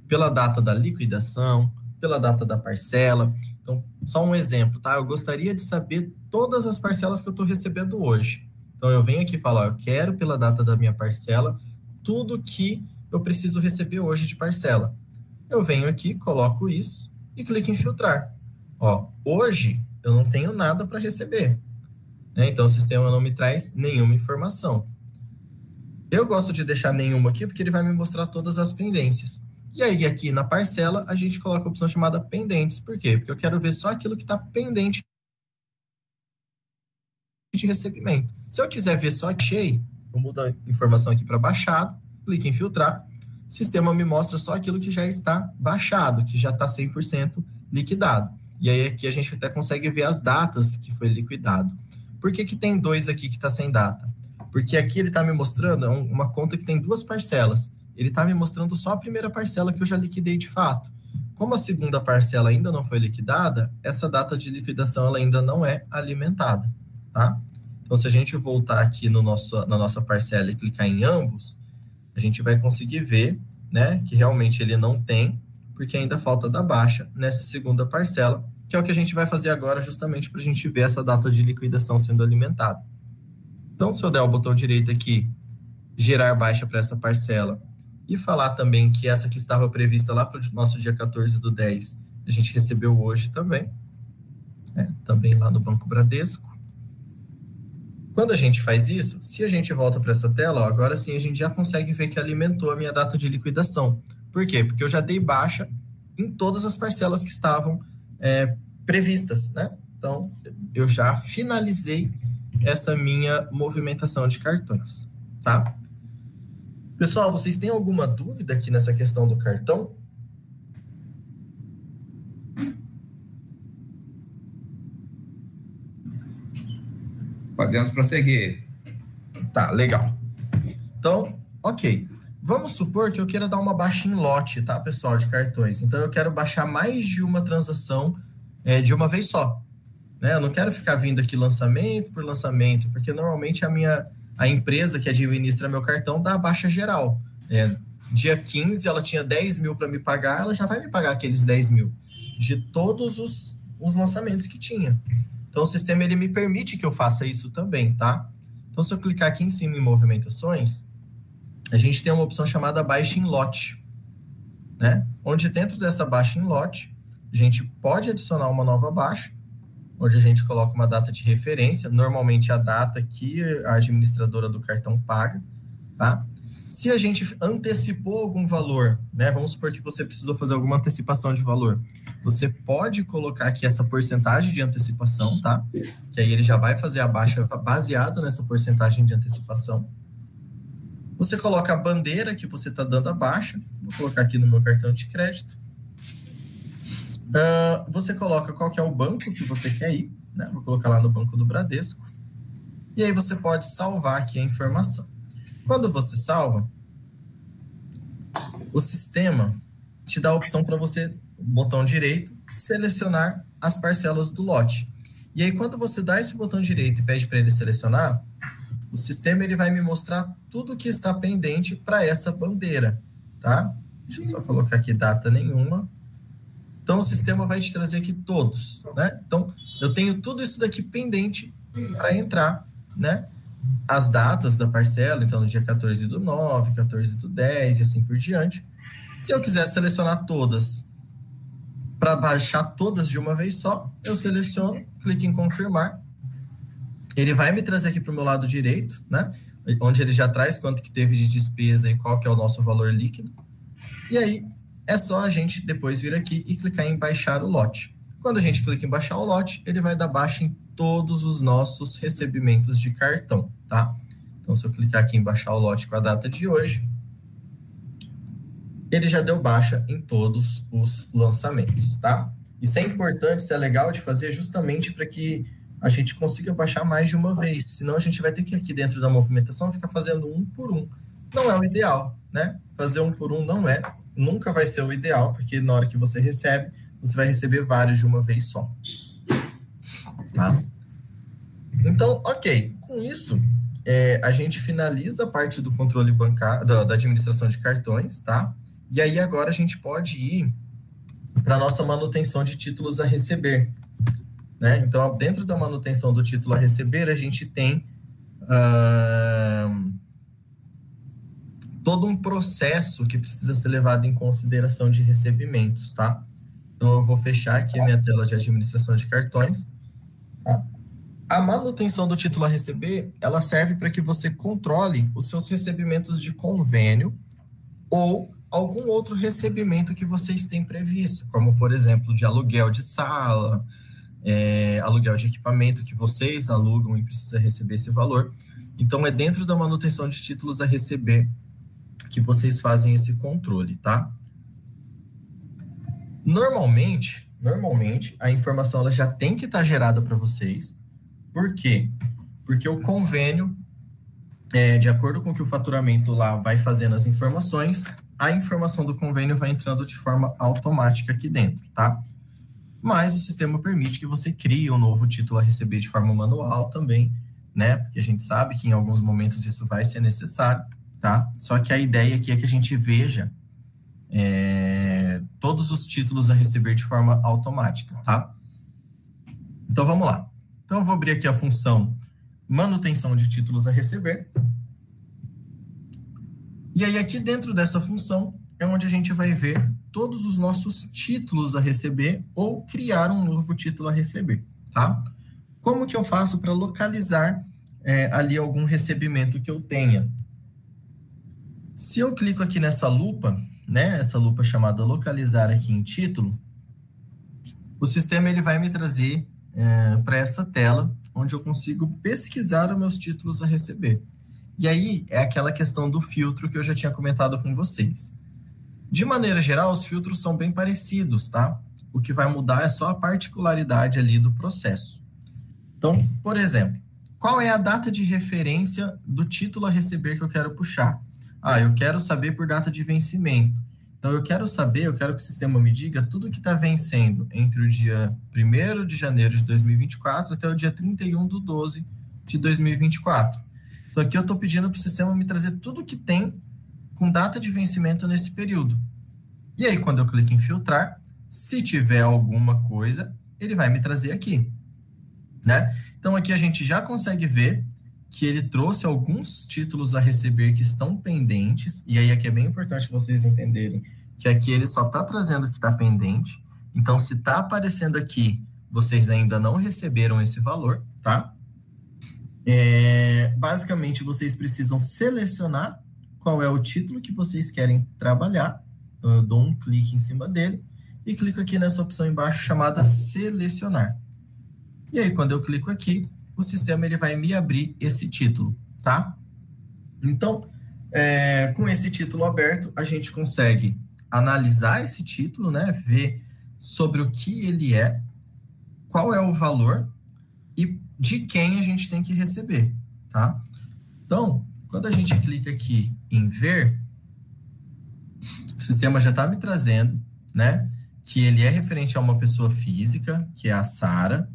pela data da liquidação, pela data da parcela. Então, só um exemplo, tá? Eu gostaria de saber todas as parcelas que eu estou recebendo hoje. Então, eu venho aqui e falo, ó, eu quero, pela data da minha parcela, tudo que eu preciso receber hoje de parcela. Eu venho aqui, coloco isso e clico em filtrar. Ó, hoje eu não tenho nada para receber, né? Então, o sistema não me traz nenhuma informação. Eu gosto de deixar nenhuma aqui, porque ele vai me mostrar todas as pendências. E aí, aqui na parcela, a gente coloca a opção chamada pendentes. Por quê? Porque eu quero ver só aquilo que está pendente de recebimento. Se eu quiser ver só achei, eu mudo a informação aqui para baixado, clico em filtrar, o sistema me mostra só aquilo que já está baixado, que já está 100% liquidado. E aí aqui a gente até consegue ver as datas que foi liquidado. Por que tem 2 aqui que está sem data? Porque aqui ele está me mostrando uma conta que tem 2 parcelas. Ele está me mostrando só a primeira parcela que eu já liquidei de fato. Como a segunda parcela ainda não foi liquidada, essa data de liquidação ela ainda não é alimentada, tá? Então, se a gente voltar aqui na nossa parcela e clicar em ambos, a gente vai conseguir ver, né, que realmente ele não tem, porque ainda falta da baixa nessa segunda parcela, que é o que a gente vai fazer agora justamente para a gente ver essa data de liquidação sendo alimentada. Então, se eu der o botão direito aqui, gerar baixa para essa parcela, e falar também que essa que estava prevista lá para o nosso dia 14/10, a gente recebeu hoje também, também lá no Banco Bradesco. Quando a gente faz isso, se a gente volta para essa tela, ó, agora sim a gente já consegue ver que alimentou a minha data de liquidação. Por quê? Porque eu já dei baixa em todas as parcelas que estavam previstas, né? Então, eu já finalizei essa minha movimentação de cartões, tá? Pessoal, vocês têm alguma dúvida aqui nessa questão do cartão? Podemos prosseguir. Tá, legal. Então, ok. Vamos supor que eu queira dar uma baixa em lote, tá, pessoal, de cartões. Então, eu quero baixar mais de uma transação de uma vez só, né? Eu não quero ficar vindo aqui lançamento por lançamento, porque normalmente a empresa que administra meu cartão dá a baixa geral. Dia 15, ela tinha 10 mil para me pagar, ela já vai me pagar aqueles 10 mil de todos os lançamentos que tinha. Então, o sistema ele me permite que eu faça isso também, tá? Então, se eu clicar aqui em cima em movimentações, a gente tem uma opção chamada baixa em lote, né? Onde dentro dessa baixa em lote, a gente pode adicionar uma nova baixa, onde a gente coloca uma data de referência, normalmente a data que a administradora do cartão paga, tá? Se a gente antecipou algum valor, né? Vamos supor que você precisou fazer alguma antecipação de valor. Você pode colocar aqui essa porcentagem de antecipação, tá? Que aí ele já vai fazer a baixa baseado nessa porcentagem de antecipação. Você coloca a bandeira que você está dando a baixa. Vou colocar aqui no meu cartão de crédito. Você coloca qual que é o banco que você quer ir, né? Vou colocar lá no Banco do Bradesco. E aí você pode salvar aqui a informação. Quando você salva, o sistema te dá a opção para você, botão direito, selecionar as parcelas do lote. E aí, quando você dá esse botão direito e pede para ele selecionar, o sistema ele vai me mostrar tudo que está pendente para essa bandeira, tá? Deixa eu só colocar aqui data nenhuma. Então, o sistema vai te trazer aqui todos, né? Então, eu tenho tudo isso daqui pendente para entrar, né? As datas da parcela, então no dia 14/9, 14/10 e assim por diante. Se eu quiser selecionar todas para baixar todas de uma vez só, eu seleciono, clico em confirmar. Ele vai me trazer aqui para o meu lado direito, né? Onde ele já traz quanto que teve de despesa e qual que é o nosso valor líquido. E aí é só a gente depois vir aqui e clicar em baixar o lote. Quando a gente clica em baixar o lote, ele vai dar baixa em todos os nossos recebimentos de cartão, tá? Então, se eu clicar aqui em baixar o lote com a data de hoje, ele já deu baixa em todos os lançamentos, tá? Isso é importante, isso é legal de fazer justamente para que a gente consiga baixar mais de uma vez, senão a gente vai ter que aqui dentro da movimentação ficar fazendo um por um. Não é o ideal, né? Fazer um por um nunca vai ser o ideal, porque na hora que você recebe, você vai receber vários de uma vez só. Tá? Então, ok, com isso, a gente finaliza a parte do controle bancário, da administração de cartões, tá? E aí agora a gente pode ir para a nossa manutenção de títulos a receber, né? Então, dentro da manutenção do título a receber, a gente tem todo um processo que precisa ser levado em consideração de recebimentos, tá? Então, eu vou fechar aqui a minha tela de administração de cartões. Tá? A manutenção do título a receber, ela serve para que você controle os seus recebimentos de convênio ou algum outro recebimento que vocês têm previsto, como, por exemplo, de aluguel de sala, aluguel de equipamento que vocês alugam e precisa receber esse valor. Então, é dentro da manutenção de títulos a receber que vocês fazem esse controle, tá? Normalmente, a informação ela já tem que estar gerada para vocês. Por quê? Porque o convênio, de acordo com o que o faturamento lá vai fazendo as informações, a informação do convênio vai entrando de forma automática aqui dentro, tá? Mas o sistema permite que você crie um novo título a receber de forma manual também, né? Porque a gente sabe que em alguns momentos isso vai ser necessário, tá? Só que a ideia aqui é que a gente veja todos os títulos a receber de forma automática, tá? Então, vamos lá. Então, eu vou abrir aqui a função manutenção de títulos a receber. E aí, aqui dentro dessa função, é onde a gente vai ver todos os nossos títulos a receber ou criar um novo título a receber, tá? Como que eu faço para localizar ali algum recebimento que eu tenha? Se eu clico aqui nessa lupa, né, essa lupa chamada localizar aqui em título, o sistema ele vai me trazer para essa tela, onde eu consigo pesquisar os meus títulos a receber. E aí é aquela questão do filtro que eu já tinha comentado com vocês. De maneira geral, os filtros são bem parecidos, tá? O que vai mudar é só a particularidade ali do processo. Então, por exemplo, qual é a data de referência do título a receber que eu quero puxar? Eu quero saber por data de vencimento. Então, eu quero que o sistema me diga tudo que está vencendo entre o dia 1º de janeiro de 2024 até o dia 31/12 de 2024. Então, aqui eu estou pedindo para o sistema me trazer tudo que tem com data de vencimento nesse período. E aí, quando eu clico em filtrar, se tiver alguma coisa, ele vai me trazer aqui, né? Então, aqui a gente já consegue ver que ele trouxe alguns títulos a receber que estão pendentes, e aí aqui é bem importante vocês entenderem que aqui ele só está trazendo o que está pendente. Então, se está aparecendo aqui, vocês ainda não receberam esse valor, tá? Basicamente, vocês precisam selecionar qual é o título que vocês querem trabalhar. Eu dou um clique em cima dele e clico aqui nessa opção embaixo chamada selecionar. E aí, quando eu clico aqui, o sistema ele vai me abrir esse título, tá? Então, com esse título aberto, a gente consegue analisar esse título, né? Ver sobre o que ele é, qual é o valor e de quem a gente tem que receber, tá? Então, quando a gente clica aqui em ver, o sistema já está me trazendo, né? Que ele é referente a uma pessoa física, que é a Sara.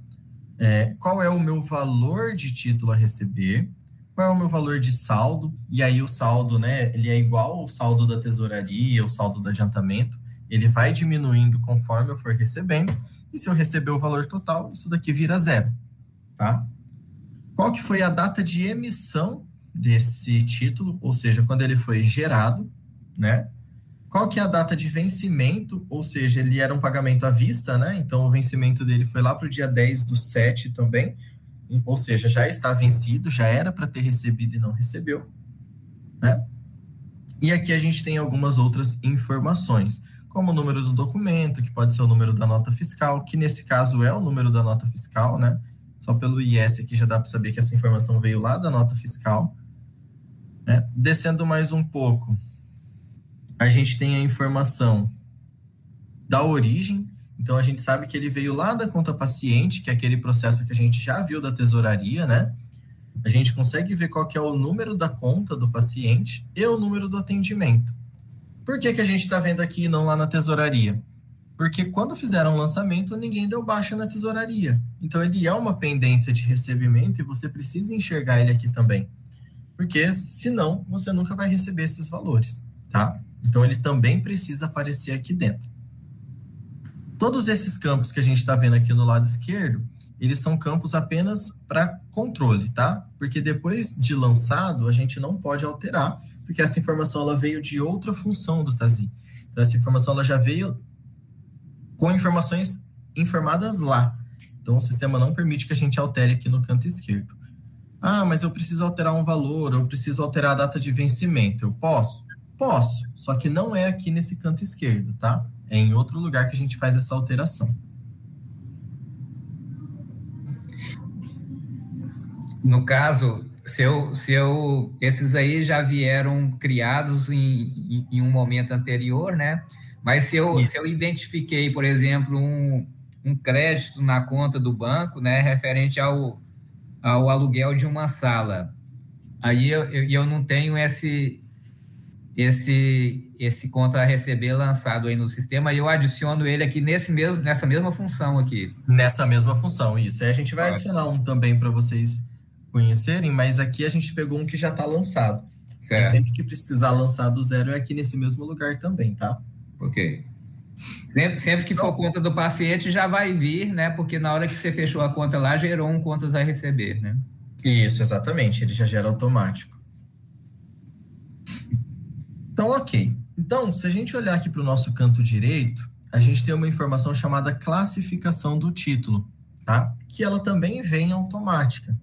Qual é o meu valor de título a receber, qual é o meu valor de saldo, e aí o saldo, né, ele é igual ao saldo da tesouraria, o saldo do adiantamento, ele vai diminuindo conforme eu for recebendo, e se eu receber o valor total, isso daqui vira 0, tá? Qual que foi a data de emissão desse título, ou seja, quando ele foi gerado, né? Qual que é a data de vencimento, ou seja, ele era um pagamento à vista, né? Então, o vencimento dele foi lá para o dia 10/7 também, ou seja, já está vencido, já era para ter recebido e não recebeu, né? E aqui a gente tem algumas outras informações, como o número do documento, que pode ser o número da nota fiscal, que nesse caso é o número da nota fiscal, né? Só pelo IS aqui já dá para saber que essa informação veio lá da nota fiscal. Né? Descendo mais um pouco, a gente tem a informação da origem. Então, a gente sabe que ele veio lá da conta paciente, que é aquele processo que a gente já viu da tesouraria, né? A gente consegue ver qual que é o número da conta do paciente e o número do atendimento. Por que a gente está vendo aqui e não lá na tesouraria? Porque quando fizeram o lançamento, ninguém deu baixa na tesouraria. Então, ele é uma pendência de recebimento e você precisa enxergar ele aqui também. Porque, senão, você nunca vai receber esses valores, tá? Então, ele também precisa aparecer aqui dentro. Todos esses campos que a gente está vendo aqui no lado esquerdo, eles são campos apenas para controle, tá? Porque depois de lançado, a gente não pode alterar, porque essa informação ela veio de outra função do TASI. Então, essa informação ela já veio com informações informadas lá. Então, o sistema não permite que a gente altere aqui no canto esquerdo. Ah, mas eu preciso alterar um valor, eu preciso alterar a data de vencimento. Eu posso? Posso, só que não é aqui nesse canto esquerdo, tá? É em outro lugar que a gente faz essa alteração. No caso, esses aí já vieram criados em um momento anterior, né? Mas se eu identifiquei, por exemplo, um crédito na conta do banco, né, referente ao aluguel de uma sala, aí eu não tenho esse conta a receber lançado aí no sistema, e eu adiciono ele aqui nessa mesma função aqui. Nessa mesma função, isso. Aí a gente vai adicionar um também para vocês conhecerem, mas aqui a gente pegou um que já está lançado. Certo. Mas sempre que precisar lançar do zero é aqui nesse mesmo lugar também, tá? Ok. Sempre que for conta do paciente já vai vir, né? Porque na hora que você fechou a conta lá, gerou um contas a receber, né? Isso, exatamente. Ele já gera automático. Então, ok. Então, se a gente olhar aqui para o nosso canto direito, a gente tem uma informação chamada classificação do título, tá? Que ela também vem automática.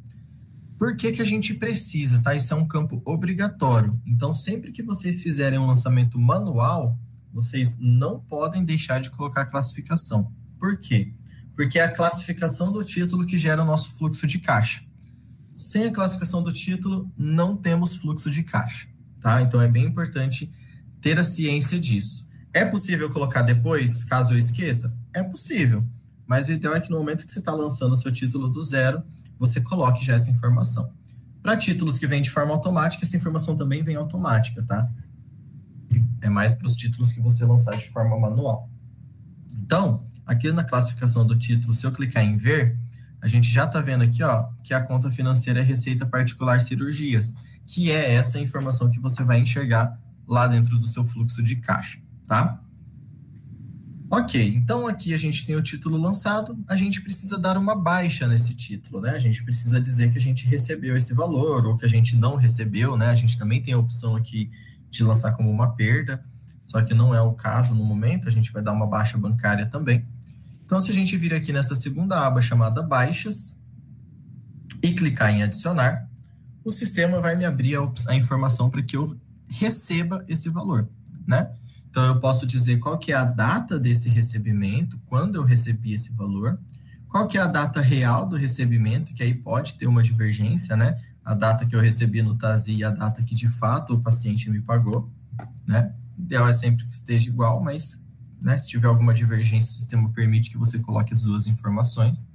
Por que a gente precisa, tá? Isso é um campo obrigatório. Então, sempre que vocês fizerem um lançamento manual, vocês não podem deixar de colocar a classificação. Por quê? Porque é a classificação do título que gera o nosso fluxo de caixa. Sem a classificação do título, não temos fluxo de caixa, tá? Então, é bem importante ter a ciência disso. É possível colocar depois, caso eu esqueça? É possível. Mas o ideal é que no momento que você está lançando o seu título do zero, você coloque já essa informação. Para títulos que vêm de forma automática, essa informação também vem automática, tá? É mais para os títulos que você lançar de forma manual. Então, aqui na classificação do título, se eu clicar em ver, a gente já está vendo aqui, ó, que a conta financeira é Receita Particular Cirurgias, que é essa informação que você vai enxergar lá dentro do seu fluxo de caixa, tá? Ok, então aqui a gente tem o título lançado, a gente precisa dar uma baixa nesse título, né? A gente precisa dizer que a gente recebeu esse valor ou que a gente não recebeu, né? A gente também tem a opção aqui de lançar como uma perda, só que não é o caso no momento, a gente vai dar uma baixa bancária também. Então, se a gente vir aqui nessa segunda aba chamada baixas e clicar em adicionar, o sistema vai me abrir a informação para que eu receba esse valor, né? Então, eu posso dizer qual que é a data desse recebimento, quando eu recebi esse valor, qual que é a data real do recebimento, que aí pode ter uma divergência, né? A data que eu recebi no TASI e a data que, de fato, o paciente me pagou, né? O ideal é sempre que esteja igual, mas, né, se tiver alguma divergência, o sistema permite que você coloque as duas informações.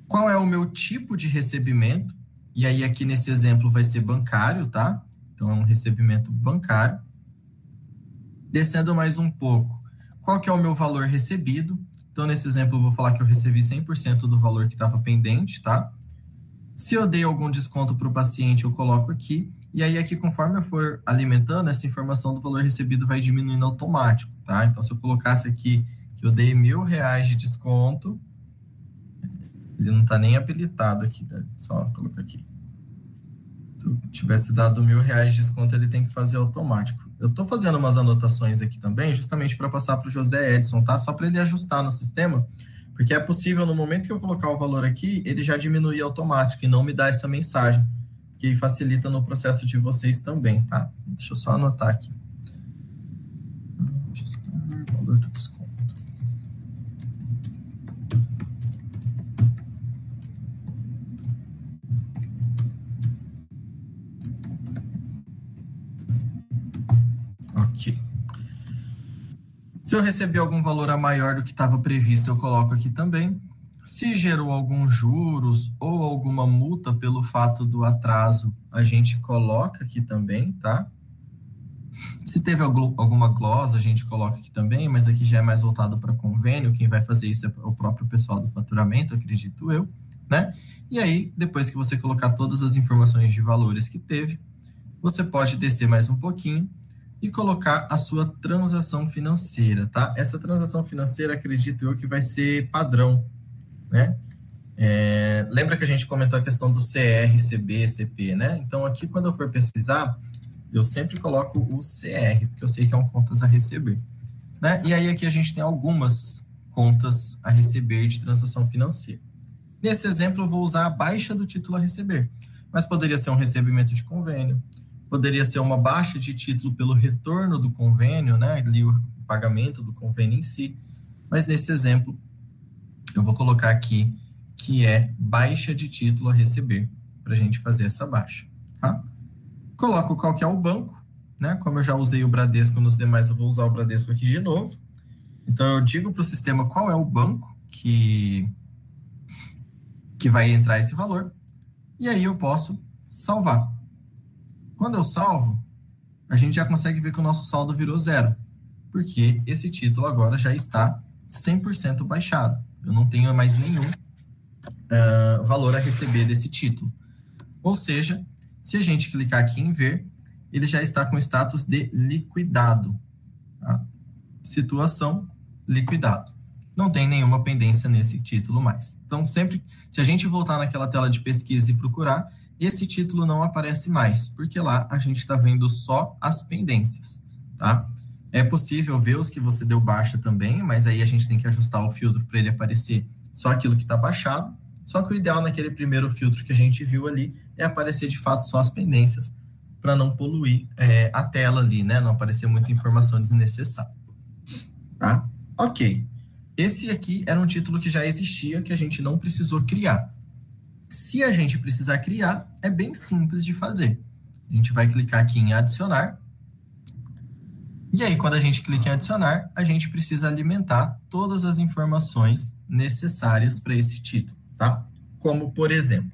Qual é o meu tipo de recebimento? E aí, aqui nesse exemplo, vai ser bancário, tá? Então, é um recebimento bancário. Descendo mais um pouco, qual que é o meu valor recebido? Então, nesse exemplo, eu vou falar que eu recebi 100% do valor que estava pendente, tá? Se eu dei algum desconto para o paciente, eu coloco aqui. E aí, aqui, conforme eu for alimentando, essa informação do valor recebido vai diminuindo automático, tá? Então, se eu colocasse aqui que eu dei R$1.000 de desconto, ele não está nem habilitado aqui, né? Só colocar aqui. Se eu tivesse dado R$1.000 de desconto, ele tem que fazer automático. Eu estou fazendo umas anotações aqui também, justamente para passar para o José Edson, tá? Só para ele ajustar no sistema, porque é possível, no momento que eu colocar o valor aqui, ele já diminuir automático e não me dar essa mensagem, que facilita no processo de vocês também, tá? Deixa eu só anotar aqui. Ajustar valor do desconto. Se eu receber algum valor a maior do que estava previsto, eu coloco aqui também. Se gerou alguns juros ou alguma multa pelo fato do atraso, a gente coloca aqui também, tá? Se teve alguma glosa, a gente coloca aqui também, mas aqui já é mais voltado para convênio. Quem vai fazer isso é o próprio pessoal do faturamento, acredito eu, né? E aí, depois que você colocar todas as informações de valores que teve, você pode descer mais um pouquinho e colocar a sua transação financeira, tá? Essa transação financeira, acredito eu, que vai ser padrão, né? Lembra que a gente comentou a questão do CR, CB, CP, né? Então, aqui, quando eu for pesquisar, eu sempre coloco o CR, porque eu sei que é um contas a receber, né? E aí, aqui a gente tem algumas contas a receber de transação financeira. Nesse exemplo, eu vou usar a baixa do título a receber, mas poderia ser um recebimento de convênio, poderia ser uma baixa de título pelo retorno do convênio, né? Ali o pagamento do convênio em si. Mas nesse exemplo, eu vou colocar aqui que é baixa de título a receber, para a gente fazer essa baixa, tá? Coloco qual que é o banco, né? Como eu já usei o Bradesco nos demais, eu vou usar o Bradesco aqui de novo. Então, eu digo para o sistema qual é o banco que vai entrar esse valor, e aí eu posso salvar. Quando eu salvo, a gente já consegue ver que o nosso saldo virou zero, porque esse título agora já está 100% baixado. Eu não tenho mais nenhum valor a receber desse título. Ou seja, se a gente clicar aqui em ver, ele já está com status de liquidado. Tá? Situação, liquidado. Não tem nenhuma pendência nesse título mais. Então, sempre, se a gente voltar naquela tela de pesquisa e procurar, esse título não aparece mais, porque lá a gente está vendo só as pendências, tá? É possível ver os que você deu baixa também, mas aí a gente tem que ajustar o filtro para ele aparecer só aquilo que está baixado. Só que o ideal naquele primeiro filtro que a gente viu ali é aparecer de fato só as pendências, para não poluir a tela ali, né? Não aparecer muita informação desnecessária. Tá? Ok. Esse aqui era um título que já existia, que a gente não precisou criar. Se a gente precisar criar, é bem simples de fazer. A gente vai clicar aqui em adicionar. E aí, quando a gente clica em adicionar, a gente precisa alimentar todas as informações necessárias para esse título, tá? Como, por exemplo,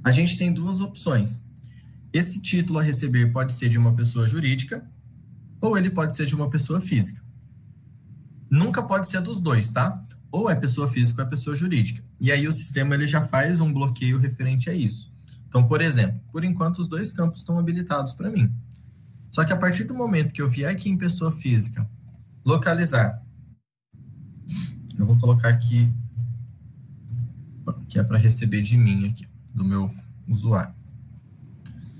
a gente tem duas opções. Esse título a receber pode ser de uma pessoa jurídica ou ele pode ser de uma pessoa física. Nunca pode ser dos dois, tá? Ou é pessoa física ou é pessoa jurídica. E aí o sistema ele já faz um bloqueio referente a isso. Então, por exemplo, por enquanto os dois campos estão habilitados para mim. Só que a partir do momento que eu vier aqui em pessoa física, localizar, eu vou colocar aqui, que é para receber de mim aqui, do meu usuário.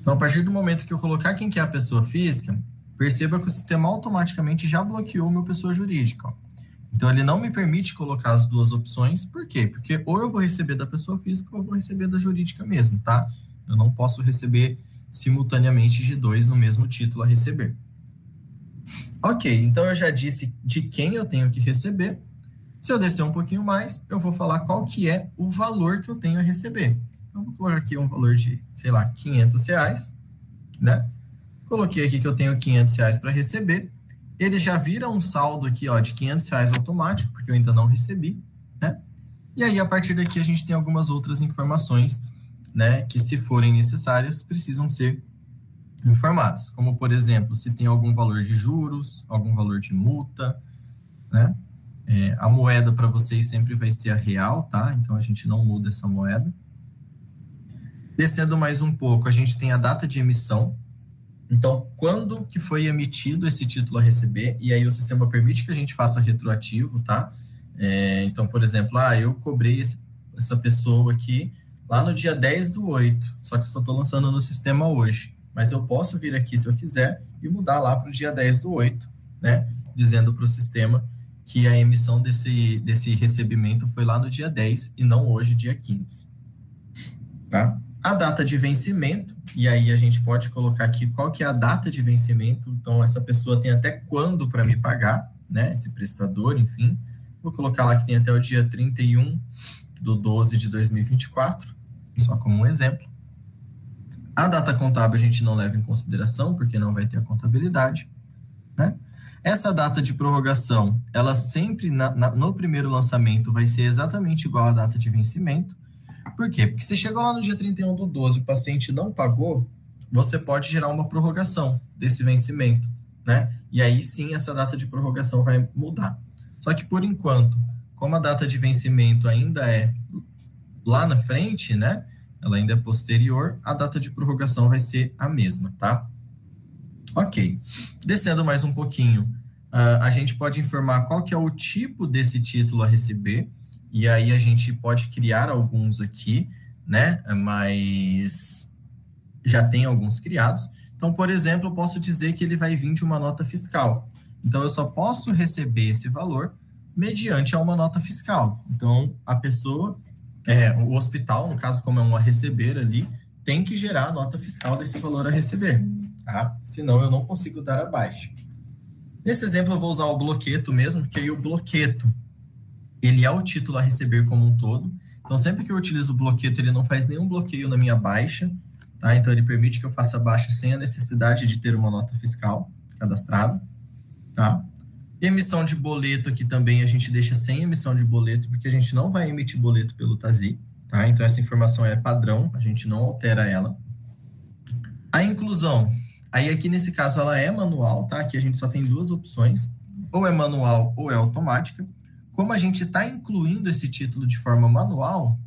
Então, a partir do momento que eu colocar quem que é a pessoa física, perceba que o sistema automaticamente já bloqueou meu pessoa jurídica. Ó. Então, ele não me permite colocar as duas opções. Por quê? Porque ou eu vou receber da pessoa física ou eu vou receber da jurídica mesmo, tá? Eu não posso receber simultaneamente de dois no mesmo título a receber. Ok, então eu já disse de quem eu tenho que receber. Se eu descer um pouquinho mais, eu vou falar qual que é o valor que eu tenho a receber. Então, vou colocar aqui um valor de, sei lá, R$500, né? Coloquei aqui que eu tenho R$500 para receber. Ele já vira um saldo aqui, ó, de R$500 automático, porque eu ainda não recebi, né? E aí, a partir daqui, a gente tem algumas outras informações, né, que se forem necessárias, precisam ser informadas. Como, por exemplo, se tem algum valor de juros, algum valor de multa, né? A moeda para vocês sempre vai ser a real, tá? Então, a gente não muda essa moeda. Descendo mais um pouco, a gente tem a data de emissão. Então, quando que foi emitido esse título a receber, e aí o sistema permite que a gente faça retroativo, tá? Então, por exemplo, eu cobrei essa pessoa aqui lá no dia 10/8, só que eu só estou lançando no sistema hoje. Mas eu posso vir aqui, se eu quiser, e mudar lá para o dia 10/8, né? Dizendo para o sistema que a emissão desse recebimento foi lá no dia 10 e não hoje, dia 15. Tá? A data de vencimento, e aí a gente pode colocar aqui qual que é a data de vencimento, então essa pessoa tem até quando para me pagar, né, esse prestador, enfim. Vou colocar lá que tem até o dia 31/12/2024, só como um exemplo. A data contábil a gente não leva em consideração, porque não vai ter a contabilidade, né? Essa data de prorrogação, ela sempre, no primeiro lançamento, vai ser exatamente igual à data de vencimento. Por quê? Porque se chegou lá no dia 31/12 e o paciente não pagou, você pode gerar uma prorrogação desse vencimento, né? E aí sim, essa data de prorrogação vai mudar. Só que por enquanto, como a data de vencimento ainda é lá na frente, né? Ela ainda é posterior, a data de prorrogação vai ser a mesma, tá? Ok. Descendo mais um pouquinho, a gente pode informar qual que é o tipo desse título a receber, e aí a gente pode criar alguns aqui, né? Mas já tem alguns criados. Então, por exemplo, eu posso dizer que ele vai vir de uma nota fiscal. Então, eu só posso receber esse valor mediante a uma nota fiscal. Então, a pessoa, o hospital, no caso, como é um a receber ali, tem que gerar a nota fiscal desse valor a receber, tá? Senão, eu não consigo dar a baixa. Nesse exemplo, eu vou usar o bloqueto mesmo, porque aí o bloqueto, ele é o título a receber como um todo. Então, sempre que eu utilizo o bloqueto, ele não faz nenhum bloqueio na minha baixa, tá? Então, ele permite que eu faça a baixa sem a necessidade de ter uma nota fiscal cadastrada, tá? Emissão de boleto aqui também a gente deixa sem emissão de boleto, porque a gente não vai emitir boleto pelo TASI, tá? Então, essa informação é padrão, a gente não altera ela. A inclusão, aí aqui nesse caso ela é manual, tá? Aqui a gente só tem duas opções, ou é manual ou é automática. Como a gente está incluindo esse título de forma manual,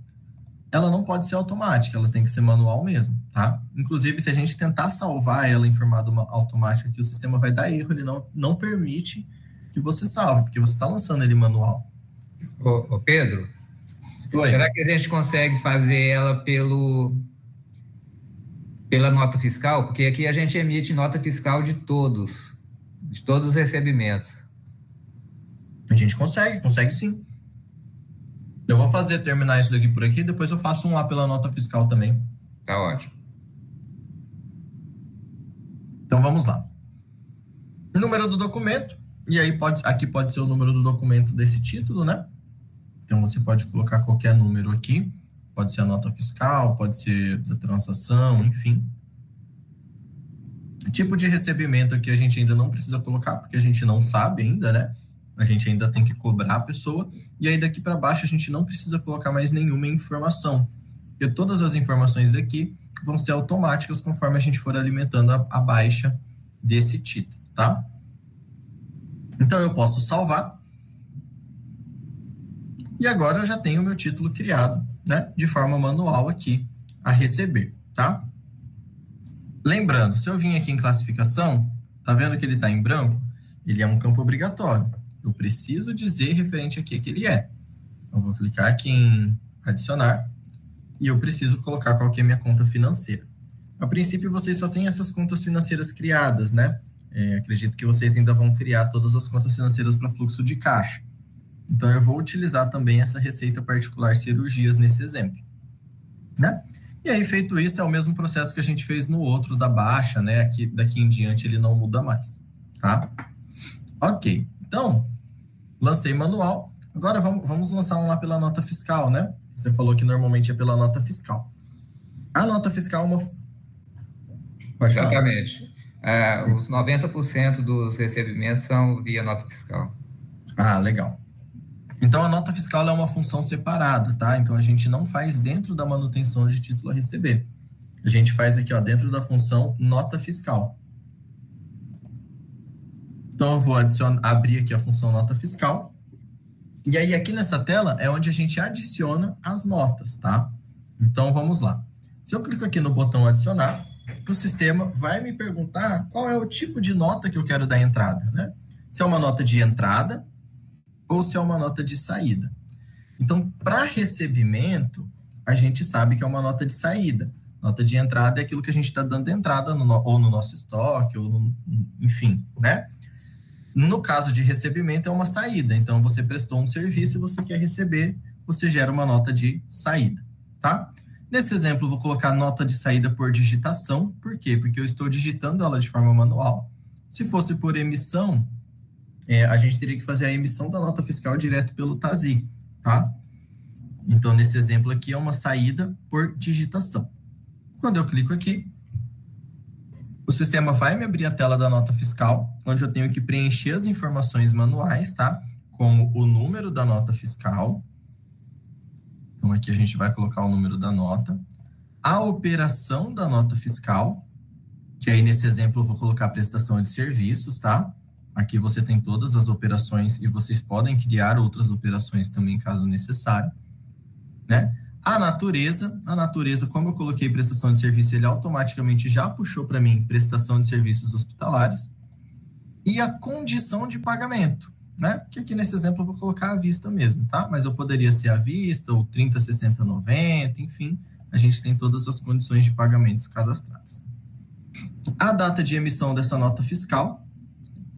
ela não pode ser automática, ela tem que ser manual mesmo, tá? Inclusive, se a gente tentar salvar ela em formato automático, aqui o sistema vai dar erro, ele não permite que você salve, porque você está lançando ele manual. Ô Pedro, será que a gente consegue fazer ela pela nota fiscal? Porque aqui a gente emite nota fiscal de todos os recebimentos. A gente consegue sim. Eu vou terminar isso daqui por aqui, depois eu faço um lá pela nota fiscal também. Tá ótimo. Então vamos lá. Número do documento, e aí aqui pode ser o número do documento desse título, né? Então você pode colocar qualquer número aqui, pode ser a nota fiscal, pode ser da transação, enfim. Tipo de recebimento aqui a gente ainda não precisa colocar, porque a gente não sabe ainda, né? A gente ainda tem que cobrar a pessoa, e aí daqui para baixo a gente não precisa colocar mais nenhuma informação, porque todas as informações daqui vão ser automáticas conforme a gente for alimentando a baixa desse título, tá? Então eu posso salvar, e agora eu já tenho o meu título criado, né, de forma manual aqui a receber, tá? Lembrando, se eu vim aqui em classificação, tá vendo que ele está em branco? Ele é um campo obrigatório. Eu preciso dizer referente a que ele é. Eu vou clicar aqui em adicionar e eu preciso colocar qual que é a minha conta financeira. A princípio, vocês só têm essas contas financeiras criadas, né? Acredito que vocês ainda vão criar todas as contas financeiras para fluxo de caixa. Então, eu vou utilizar também essa receita particular cirurgias nesse exemplo, né? E aí, feito isso, é o mesmo processo que a gente fez no outro da baixa, né? Daqui em diante, ele não muda mais, tá? Ok. Então, lancei manual. Agora vamos lançar um lá pela nota fiscal, né? Você falou que normalmente é pela nota fiscal. A nota fiscal é uma... Pode falar. Exatamente. Os 90% dos recebimentos são via nota fiscal. Ah, legal. Então, a nota fiscal é uma função separada, tá? Então, a gente não faz dentro da manutenção de título a receber. A gente faz aqui, ó, dentro da função nota fiscal. Então, eu vou abrir aqui a função nota fiscal. E aí, aqui nessa tela, é onde a gente adiciona as notas, tá? Então, vamos lá. Se eu clico aqui no botão adicionar, o sistema vai me perguntar qual é o tipo de nota que eu quero dar entrada, né? Se é uma nota de entrada ou se é uma nota de saída. Então, para recebimento, a gente sabe que é uma nota de saída. Nota de entrada é aquilo que a gente está dando entrada ou no nosso estoque, ou enfim, né? No caso de recebimento, é uma saída. Então, você prestou um serviço e você quer receber, você gera uma nota de saída, tá? Nesse exemplo, eu vou colocar nota de saída por digitação. Por quê? Porque eu estou digitando ela de forma manual. Se fosse por emissão, a gente teria que fazer a emissão da nota fiscal direto pelo TASI, tá? Então, nesse exemplo aqui, é uma saída por digitação. Quando eu clico aqui, O sistema vai me abrir a tela da nota fiscal, onde eu tenho que preencher as informações manuais, tá? Como o número da nota fiscal. Então, aqui a gente vai colocar o número da nota. A operação da nota fiscal, que aí nesse exemplo eu vou colocar prestação de serviços, tá? Aqui você tem todas as operações e vocês podem criar outras operações também, caso necessário, né? A natureza, como eu coloquei prestação de serviço, ele automaticamente já puxou para mim prestação de serviços hospitalares. E a condição de pagamento, né? Que aqui nesse exemplo eu vou colocar à vista mesmo, tá? Mas eu poderia ser à vista, ou 30, 60, 90, enfim, a gente tem todas as condições de pagamentos cadastradas. A data de emissão dessa nota fiscal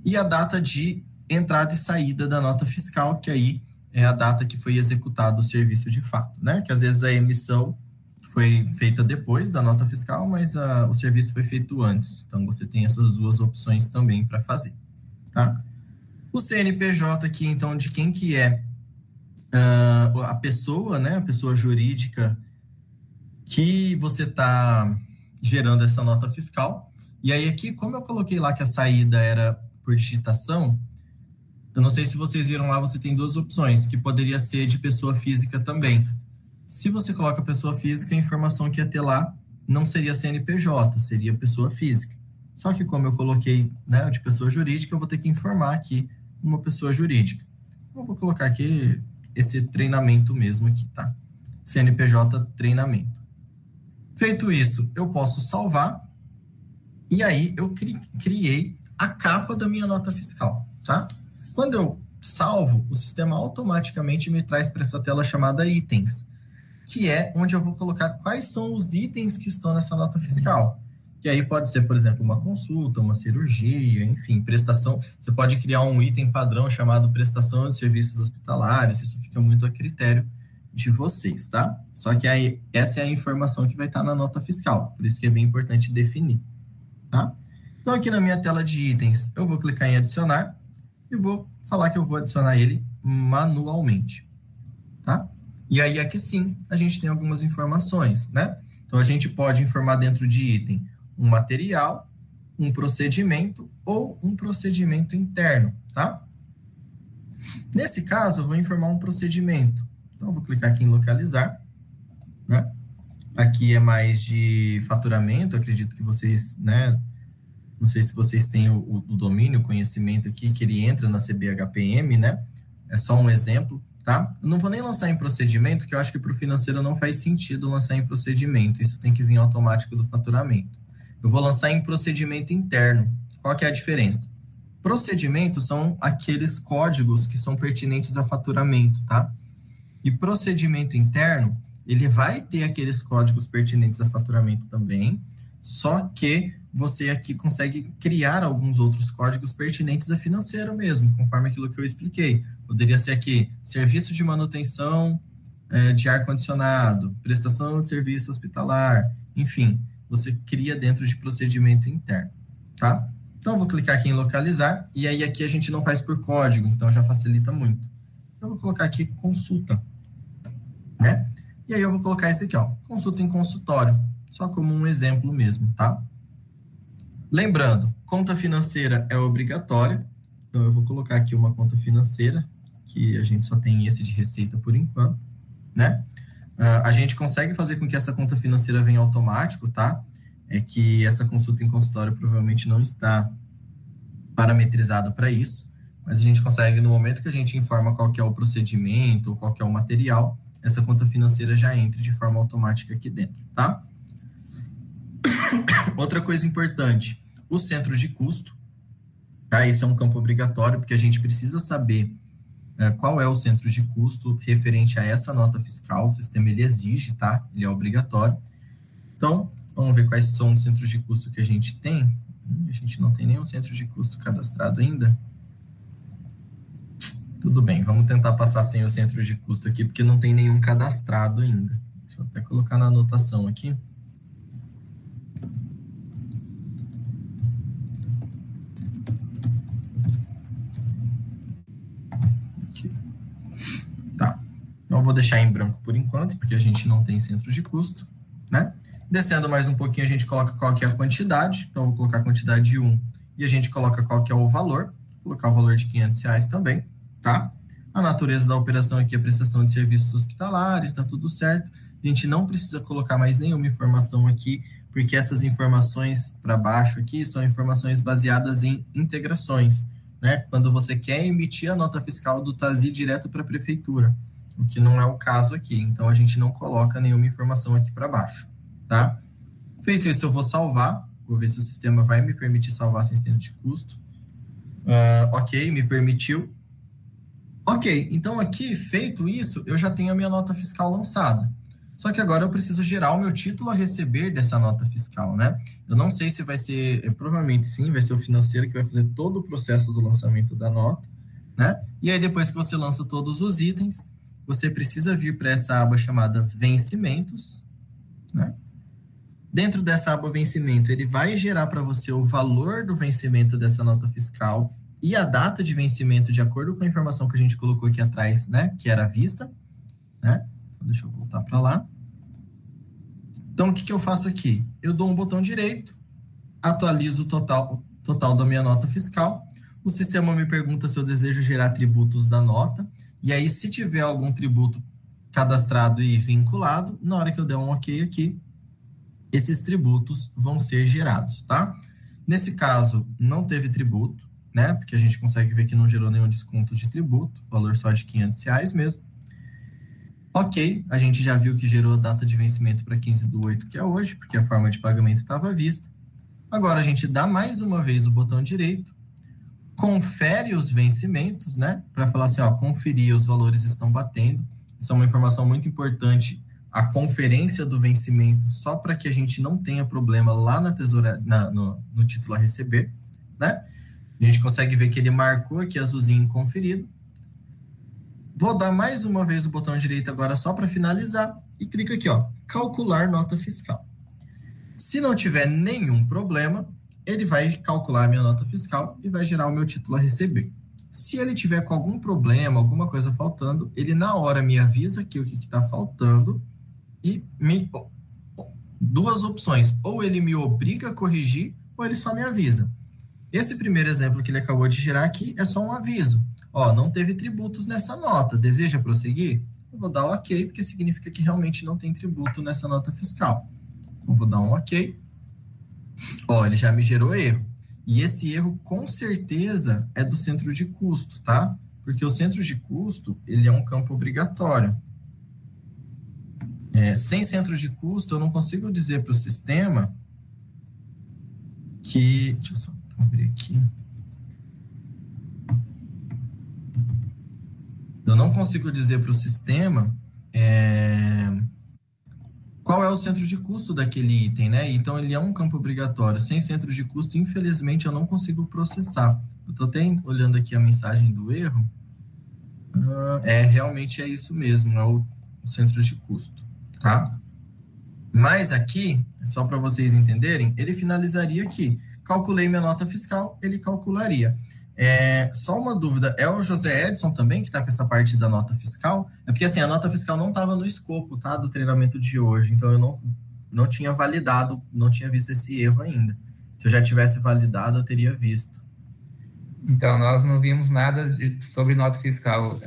e a data de entrada e saída da nota fiscal, que aí é a data que foi executado o serviço de fato, né? Que às vezes a emissão foi feita depois da nota fiscal, mas o serviço foi feito antes. Então, você tem essas duas opções também para fazer, tá? O CNPJ aqui, então, de quem que é a pessoa, né? A pessoa jurídica que você está gerando essa nota fiscal. E aí aqui, como eu coloquei lá que a saída era por digitação, eu não sei se vocês viram lá, você tem duas opções, que poderia ser de pessoa física também. Se você coloca pessoa física, a informação que ia ter lá não seria CNPJ, seria pessoa física. Só que como eu coloquei, né, de pessoa jurídica, eu vou ter que informar aqui uma pessoa jurídica. Eu vou colocar aqui esse treinamento mesmo aqui, tá? CNPJ treinamento. Feito isso, eu posso salvar e aí eu criei a capa da minha nota fiscal, tá? Quando eu salvo, o sistema automaticamente me traz para essa tela chamada itens, que é onde eu vou colocar quais são os itens que estão nessa nota fiscal. Que aí pode ser, por exemplo, uma consulta, uma cirurgia, enfim, prestação. Você pode criar um item padrão chamado prestação de serviços hospitalares, isso fica muito a critério de vocês, tá? Só que aí essa é a informação que vai estar na nota fiscal, por isso que é bem importante definir, tá? Então aqui na minha tela de itens, eu vou clicar em adicionar e vou falar que eu vou adicionar ele manualmente, tá? E aí aqui sim, a gente tem algumas informações, né? Então a gente pode informar dentro de item um material, um procedimento ou um procedimento interno, tá? Nesse caso, eu vou informar um procedimento. Então eu vou clicar aqui em localizar, né? Aqui é mais de faturamento, acredito que vocês, né? Não sei se vocês têm o domínio, o conhecimento aqui, que ele entra na CBHPM, né? É só um exemplo, tá? Eu não vou nem lançar em procedimento, que eu acho que para o financeiro não faz sentido lançar em procedimento. Isso tem que vir automático do faturamento. Eu vou lançar em procedimento interno. Qual que é a diferença? Procedimentos são aqueles códigos que são pertinentes a faturamento, tá? E procedimento interno, ele vai ter aqueles códigos pertinentes a faturamento também, só que você aqui consegue criar alguns outros códigos pertinentes a financeiro mesmo, conforme aquilo que eu expliquei. Poderia ser aqui, serviço de manutenção de ar-condicionado, prestação de serviço hospitalar, enfim, você cria dentro de procedimento interno, tá? Então, eu vou clicar aqui em localizar, e aí aqui a gente não faz por código, então já facilita muito. Eu vou colocar aqui consulta, né? E aí eu vou colocar esse aqui, ó, consulta em consultório, só como um exemplo mesmo, tá? Lembrando, conta financeira é obrigatória, então eu vou colocar aqui uma conta financeira, que a gente só tem esse de receita por enquanto, né? A gente consegue fazer com que essa conta financeira venha automático, tá? É que essa consulta em consultório provavelmente não está parametrizada para isso, mas a gente consegue, no momento que a gente informa qual que é o procedimento ou qual que é o material, essa conta financeira já entra de forma automática aqui dentro, tá? Outra coisa importante, o centro de custo, tá? Esse é um campo obrigatório, porque a gente precisa saber qual é o centro de custo referente a essa nota fiscal, o sistema ele exige, tá? Ele é obrigatório. Então, vamos ver quais são os centros de custo que a gente tem. A gente não tem nenhum centro de custo cadastrado ainda. Tudo bem, vamos tentar passar sem o centro de custo aqui, porque não tem nenhum cadastrado ainda. Deixa eu até colocar na anotação aqui. Então, eu vou deixar em branco por enquanto, porque a gente não tem centro de custo, né? Descendo mais um pouquinho, a gente coloca qual que é a quantidade. Então, vou colocar a quantidade de 1. E a gente coloca qual que é o valor. Vou colocar o valor de R$500 também, tá? A natureza da operação aqui é prestação de serviços hospitalares, tá tudo certo. A gente não precisa colocar mais nenhuma informação aqui, porque essas informações para baixo aqui são informações baseadas em integrações, né? Quando você quer emitir a nota fiscal do TASI direto para a prefeitura, o que não é o caso aqui. Então, a gente não coloca nenhuma informação aqui para baixo, tá? Feito isso, eu vou salvar. Vou ver se o sistema vai me permitir salvar sem centro de custo. Ok, me permitiu. Ok, então aqui, feito isso, eu já tenho a minha nota fiscal lançada. Só que agora eu preciso gerar o meu título a receber dessa nota fiscal, né? Eu não sei se vai ser, provavelmente sim, vai ser o financeiro que vai fazer todo o processo do lançamento da nota, né? E aí depois que você lança todos os itens, você precisa vir para essa aba chamada Vencimentos, né? Dentro dessa aba Vencimento, ele vai gerar para você o valor do vencimento dessa nota fiscal e a data de vencimento de acordo com a informação que a gente colocou aqui atrás, né? Que era vista, né? Deixa eu voltar para lá. Então, o que eu faço aqui? Eu dou um botão direito, atualizo o total da minha nota fiscal. O sistema me pergunta se eu desejo gerar tributos da nota. E aí, se tiver algum tributo cadastrado e vinculado, na hora que eu der um OK aqui, esses tributos vão ser gerados, tá? Nesse caso, não teve tributo, né? Porque a gente consegue ver que não gerou nenhum desconto de tributo, valor só de R$500 mesmo. Ok, a gente já viu que gerou a data de vencimento para 15/8, que é hoje, porque a forma de pagamento estava à vista. Agora a gente dá mais uma vez o botão direito, confere os vencimentos, né? Para falar assim, ó, conferir, os valores estão batendo. Isso é uma informação muito importante, a conferência do vencimento, só para que a gente não tenha problema lá na tesouraria, no título a receber, né? A gente consegue ver que ele marcou aqui azulzinho conferido. Vou dar mais uma vez o botão direito agora só para finalizar e clico aqui, ó, calcular nota fiscal. Se não tiver nenhum problema, ele vai calcular a minha nota fiscal e vai gerar o meu título a receber. Se ele tiver com algum problema, alguma coisa faltando, ele na hora me avisa aqui o que está faltando e duas opções, ou ele me obriga a corrigir ou ele só me avisa. Esse primeiro exemplo que ele acabou de gerar aqui é só um aviso. Ó, não teve tributos nessa nota, deseja prosseguir? Eu vou dar um OK, porque significa que realmente não tem tributo nessa nota fiscal. Eu vou dar um OK. Ó, ele já me gerou erro. E esse erro, com certeza, é do centro de custo, tá? Porque o centro de custo, ele é um campo obrigatório. Sem centro de custo, eu não consigo dizer para o sistema que... Deixa eu só abrir aqui. Eu não consigo dizer para o sistema qual é o centro de custo daquele item, né? Então, ele é um campo obrigatório. Sem centro de custo, infelizmente, eu não consigo processar. Eu estou até olhando aqui a mensagem do erro. Realmente é isso mesmo, é o centro de custo, tá? Mas aqui, só para vocês entenderem, ele finalizaria aqui. Calculei minha nota fiscal, ele calcularia. Só uma dúvida, é o José Edson também que está com essa parte da nota fiscal? É porque assim, a nota fiscal não estava no escopo, tá, do treinamento de hoje, então eu não tinha validado, não tinha visto esse erro ainda. Se eu já tivesse validado, eu teria visto. Então, nós não vimos nada sobre nota fiscal,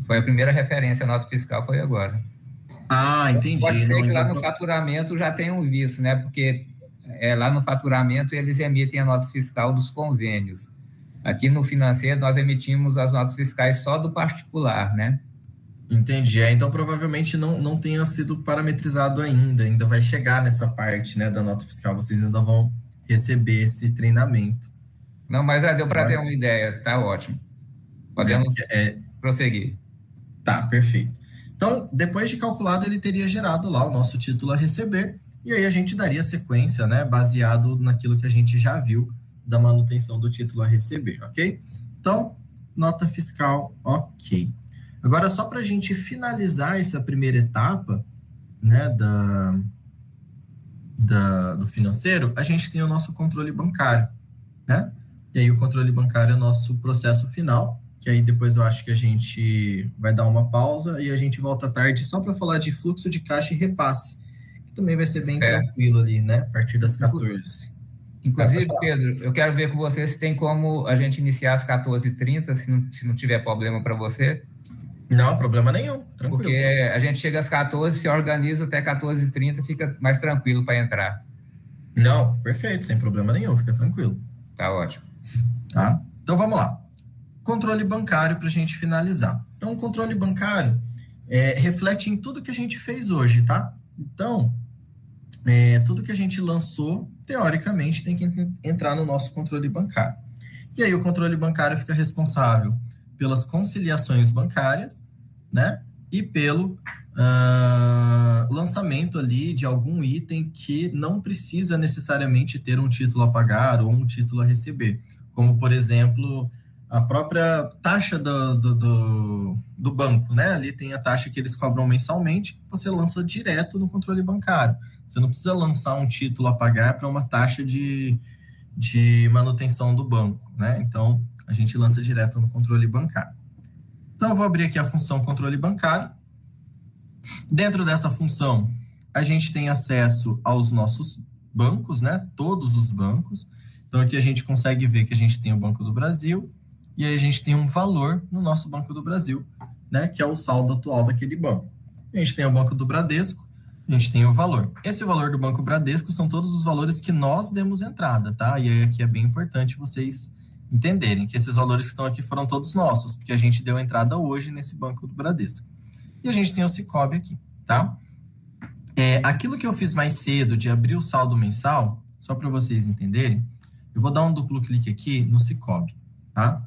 foi a primeira referência a nota fiscal, foi agora. Ah, entendi. Pode ser que lá no faturamento já tenham visto, né, porque lá no faturamento eles emitem a nota fiscal dos convênios. Aqui no financeiro, nós emitimos as notas fiscais só do particular, né? Entendi. Então, provavelmente não tenha sido parametrizado ainda vai chegar nessa parte, né, da nota fiscal. Vocês ainda vão receber esse treinamento. Não, mas já deu para ter uma ideia, tá ótimo. Podemos prosseguir. Tá, perfeito. Então, depois de calculado, ele teria gerado lá o nosso título a receber, e aí a gente daria sequência, né, baseado naquilo que a gente já viu da manutenção do título a receber, ok? Então, nota fiscal, ok. Agora, só para a gente finalizar essa primeira etapa, né, do financeiro, a gente tem o nosso controle bancário, né? E aí o controle bancário é o nosso processo final, que aí depois eu acho que a gente vai dar uma pausa e a gente volta à tarde só para falar de fluxo de caixa e repasse, que também vai ser bem Certo. tranquilo ali, né? A partir das 14. Inclusive, Pedro, eu quero ver com você se tem como a gente iniciar às 14h30, se não tiver problema para você. Não, problema nenhum, Porque tranquilo. a gente chega às 14, se organiza até 14h30, fica mais tranquilo para entrar. Não, perfeito, sem problema nenhum, fica tranquilo. Tá ótimo. Tá? Então vamos lá. Controle bancário para a gente finalizar. Então, o controle bancário reflete em tudo que a gente fez hoje, tá? Então, tudo que a gente lançou, teoricamente, tem que entrar no nosso controle bancário. E aí, o controle bancário fica responsável pelas conciliações bancárias, né? E pelo lançamento ali de algum item que não precisa necessariamente ter um título a pagar ou um título a receber. Como, por exemplo, a própria taxa do banco, né? Ali tem a taxa que eles cobram mensalmente, você lança direto no controle bancário. Você não precisa lançar um título a pagar para uma taxa de manutenção do banco, né? Então, a gente lança direto no controle bancário. Então, eu vou abrir aqui a função controle bancário. Dentro dessa função, a gente tem acesso aos nossos bancos, né? Todos os bancos. Então, aqui a gente consegue ver que a gente tem o Banco do Brasil e aí a gente tem um valor no nosso Banco do Brasil, né? Que é o saldo atual daquele banco. A gente tem o Banco do Bradesco, a gente tem o valor. Esse valor do Banco Bradesco são todos os valores que nós demos entrada, tá? E aí aqui é bem importante vocês entenderem que esses valores que estão aqui foram todos nossos, porque a gente deu entrada hoje nesse Banco do Bradesco. E a gente tem o Sicoob aqui, tá? Aquilo que eu fiz mais cedo de abrir o saldo mensal, só para vocês entenderem, eu vou dar um duplo clique aqui no Sicoob, tá?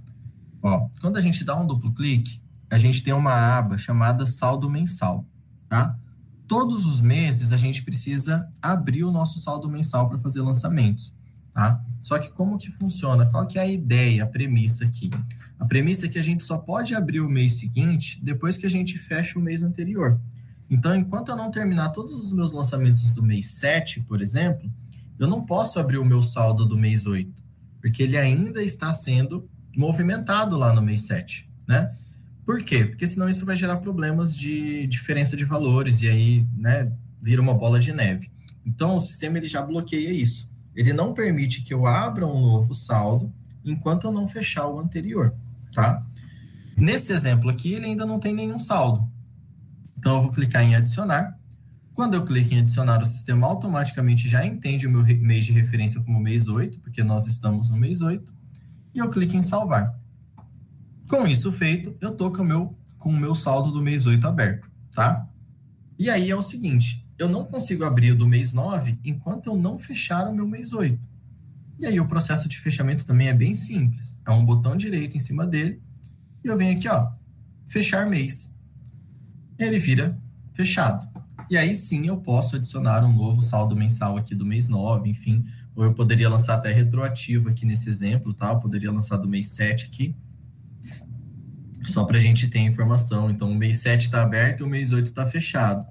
Ó, quando a gente dá um duplo clique, a gente tem uma aba chamada saldo mensal, tá? Todos os meses a gente precisa abrir o nosso saldo mensal para fazer lançamentos, tá? Só que como que funciona? Qual que é a ideia, a premissa aqui? A premissa é que a gente só pode abrir o mês seguinte depois que a gente fecha o mês anterior. Então, enquanto eu não terminar todos os meus lançamentos do mês 7, por exemplo, eu não posso abrir o meu saldo do mês 8, porque ele ainda está sendo movimentado lá no mês 7, né? Por quê? Porque senão isso vai gerar problemas de diferença de valores e aí, né, vira uma bola de neve. Então, o sistema ele já bloqueia isso. Ele não permite que eu abra um novo saldo enquanto eu não fechar o anterior, tá? Nesse exemplo aqui, ele ainda não tem nenhum saldo. Então, eu vou clicar em adicionar. Quando eu clico em adicionar, o sistema automaticamente já entende o meu mês de referência como mês 8, porque nós estamos no mês 8, e eu clico em salvar. Com isso feito, eu estou com o meu saldo do mês 8 aberto, tá? E aí é o seguinte, eu não consigo abrir o do mês 9 enquanto eu não fechar o meu mês 8. E aí o processo de fechamento também é bem simples. É um botão direito em cima dele, e eu venho aqui, ó, fechar mês. Ele vira fechado. E aí sim eu posso adicionar um novo saldo mensal aqui do mês 9, enfim, ou eu poderia lançar até retroativo aqui nesse exemplo, tá? Eu poderia lançar do mês 7 aqui, só para a gente ter informação. Então, o mês 7 está aberto e o mês 8 está fechado.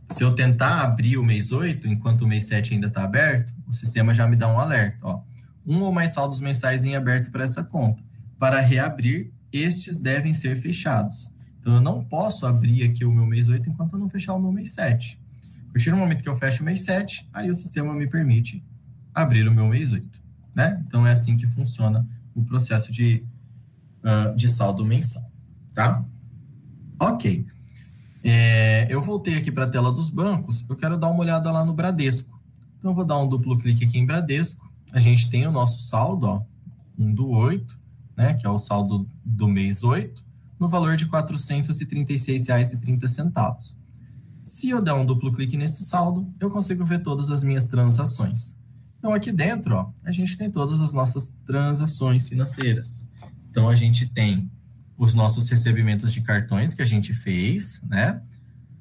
Se eu tentar abrir o mês 8, enquanto o mês 7 ainda está aberto, o sistema já me dá um alerta. Ó. Um ou mais saldos mensais em aberto para essa conta. Para reabrir, estes devem ser fechados. Então, eu não posso abrir aqui o meu mês 8 enquanto eu não fechar o meu mês 7. A partir do momento que eu fecho o mês 7, aí o sistema me permite abrir o meu mês 8. Né? Então, é assim que funciona o processo de saldo mensal. Tá? Ok. Eu voltei aqui para a tela dos bancos, eu quero dar uma olhada lá no Bradesco. Então, eu vou dar um duplo clique aqui em Bradesco. A gente tem o nosso saldo, ó, 1 do 8, né, que é o saldo do mês 8, no valor de R$ 436,30. Se eu der um duplo clique nesse saldo, eu consigo ver todas as minhas transações. Então, aqui dentro, ó, a gente tem todas as nossas transações financeiras. Então, a gente tem os nossos recebimentos de cartões que a gente fez, né?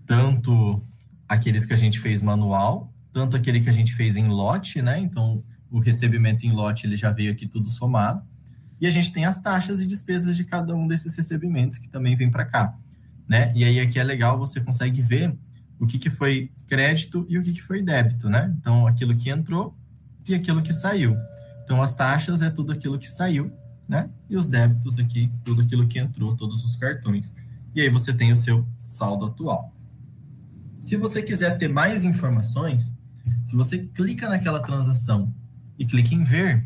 Tanto aqueles que a gente fez manual, tanto aquele que a gente fez em lote, né? Então, o recebimento em lote, ele já veio aqui tudo somado. E a gente tem as taxas e despesas de cada um desses recebimentos que também vem para cá, né? E aí aqui é legal, você consegue ver o que foi crédito e o que foi débito, né? Então, aquilo que entrou e aquilo que saiu. Então, as taxas é tudo aquilo que saiu, né? E os débitos aqui, tudo aquilo que entrou, todos os cartões. E aí você tem o seu saldo atual. Se você quiser ter mais informações, se você clica naquela transação e clica em ver,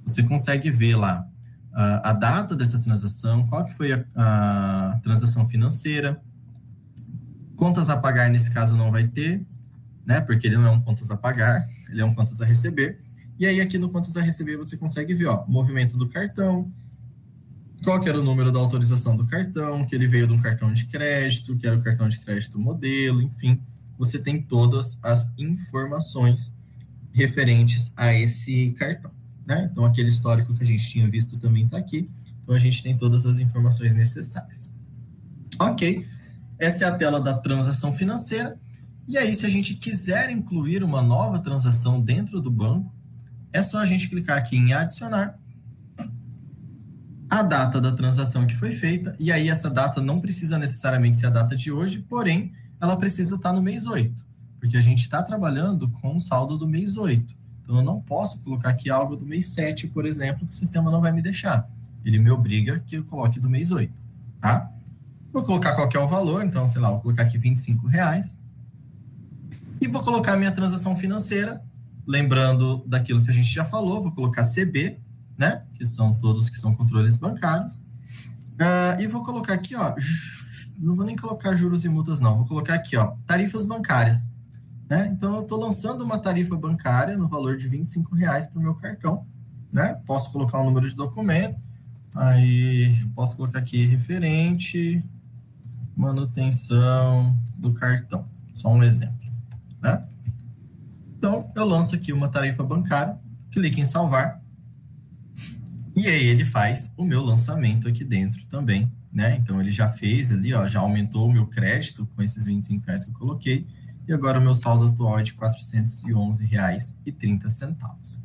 você consegue ver lá a data dessa transação, qual que foi a transação financeira, contas a pagar nesse caso não vai ter, né? Porque ele não é um contas a pagar, ele é um contas a receber. E aí aqui no contas a receber você consegue ver, ó, movimento do cartão, qual que era o número da autorização do cartão, que ele veio de um cartão de crédito, que era o cartão de crédito modelo, enfim, você tem todas as informações referentes a esse cartão, né? Então, aquele histórico que a gente tinha visto também está aqui, então a gente tem todas as informações necessárias. Ok, essa é a tela da transação financeira, e aí se a gente quiser incluir uma nova transação dentro do banco, é só a gente clicar aqui em adicionar, a data da transação que foi feita, e aí essa data não precisa necessariamente ser a data de hoje, porém, ela precisa estar no mês 8, porque a gente está trabalhando com o saldo do mês 8. Então, eu não posso colocar aqui algo do mês 7, por exemplo, que o sistema não vai me deixar. Ele me obriga que eu coloque do mês 8, tá? Vou colocar qual que é o valor, então, sei lá, vou colocar aqui R$25, e vou colocar a minha transação financeira, lembrando daquilo que a gente já falou, vou colocar CB, né, que são todos que são controles bancários, e vou colocar aqui, ó, não vou nem colocar juros e multas não, vou colocar aqui, ó, tarifas bancárias, né, então eu estou lançando uma tarifa bancária no valor de R$25 para o meu cartão, né, posso colocar o número de documento, aí posso colocar aqui referente, manutenção do cartão, só um exemplo, né, então eu lanço aqui uma tarifa bancária, clique em salvar, e aí ele faz o meu lançamento aqui dentro também, né? Então ele já fez ali, ó, já aumentou o meu crédito com esses R$25 que eu coloquei, e agora o meu saldo atual é de R$411,30.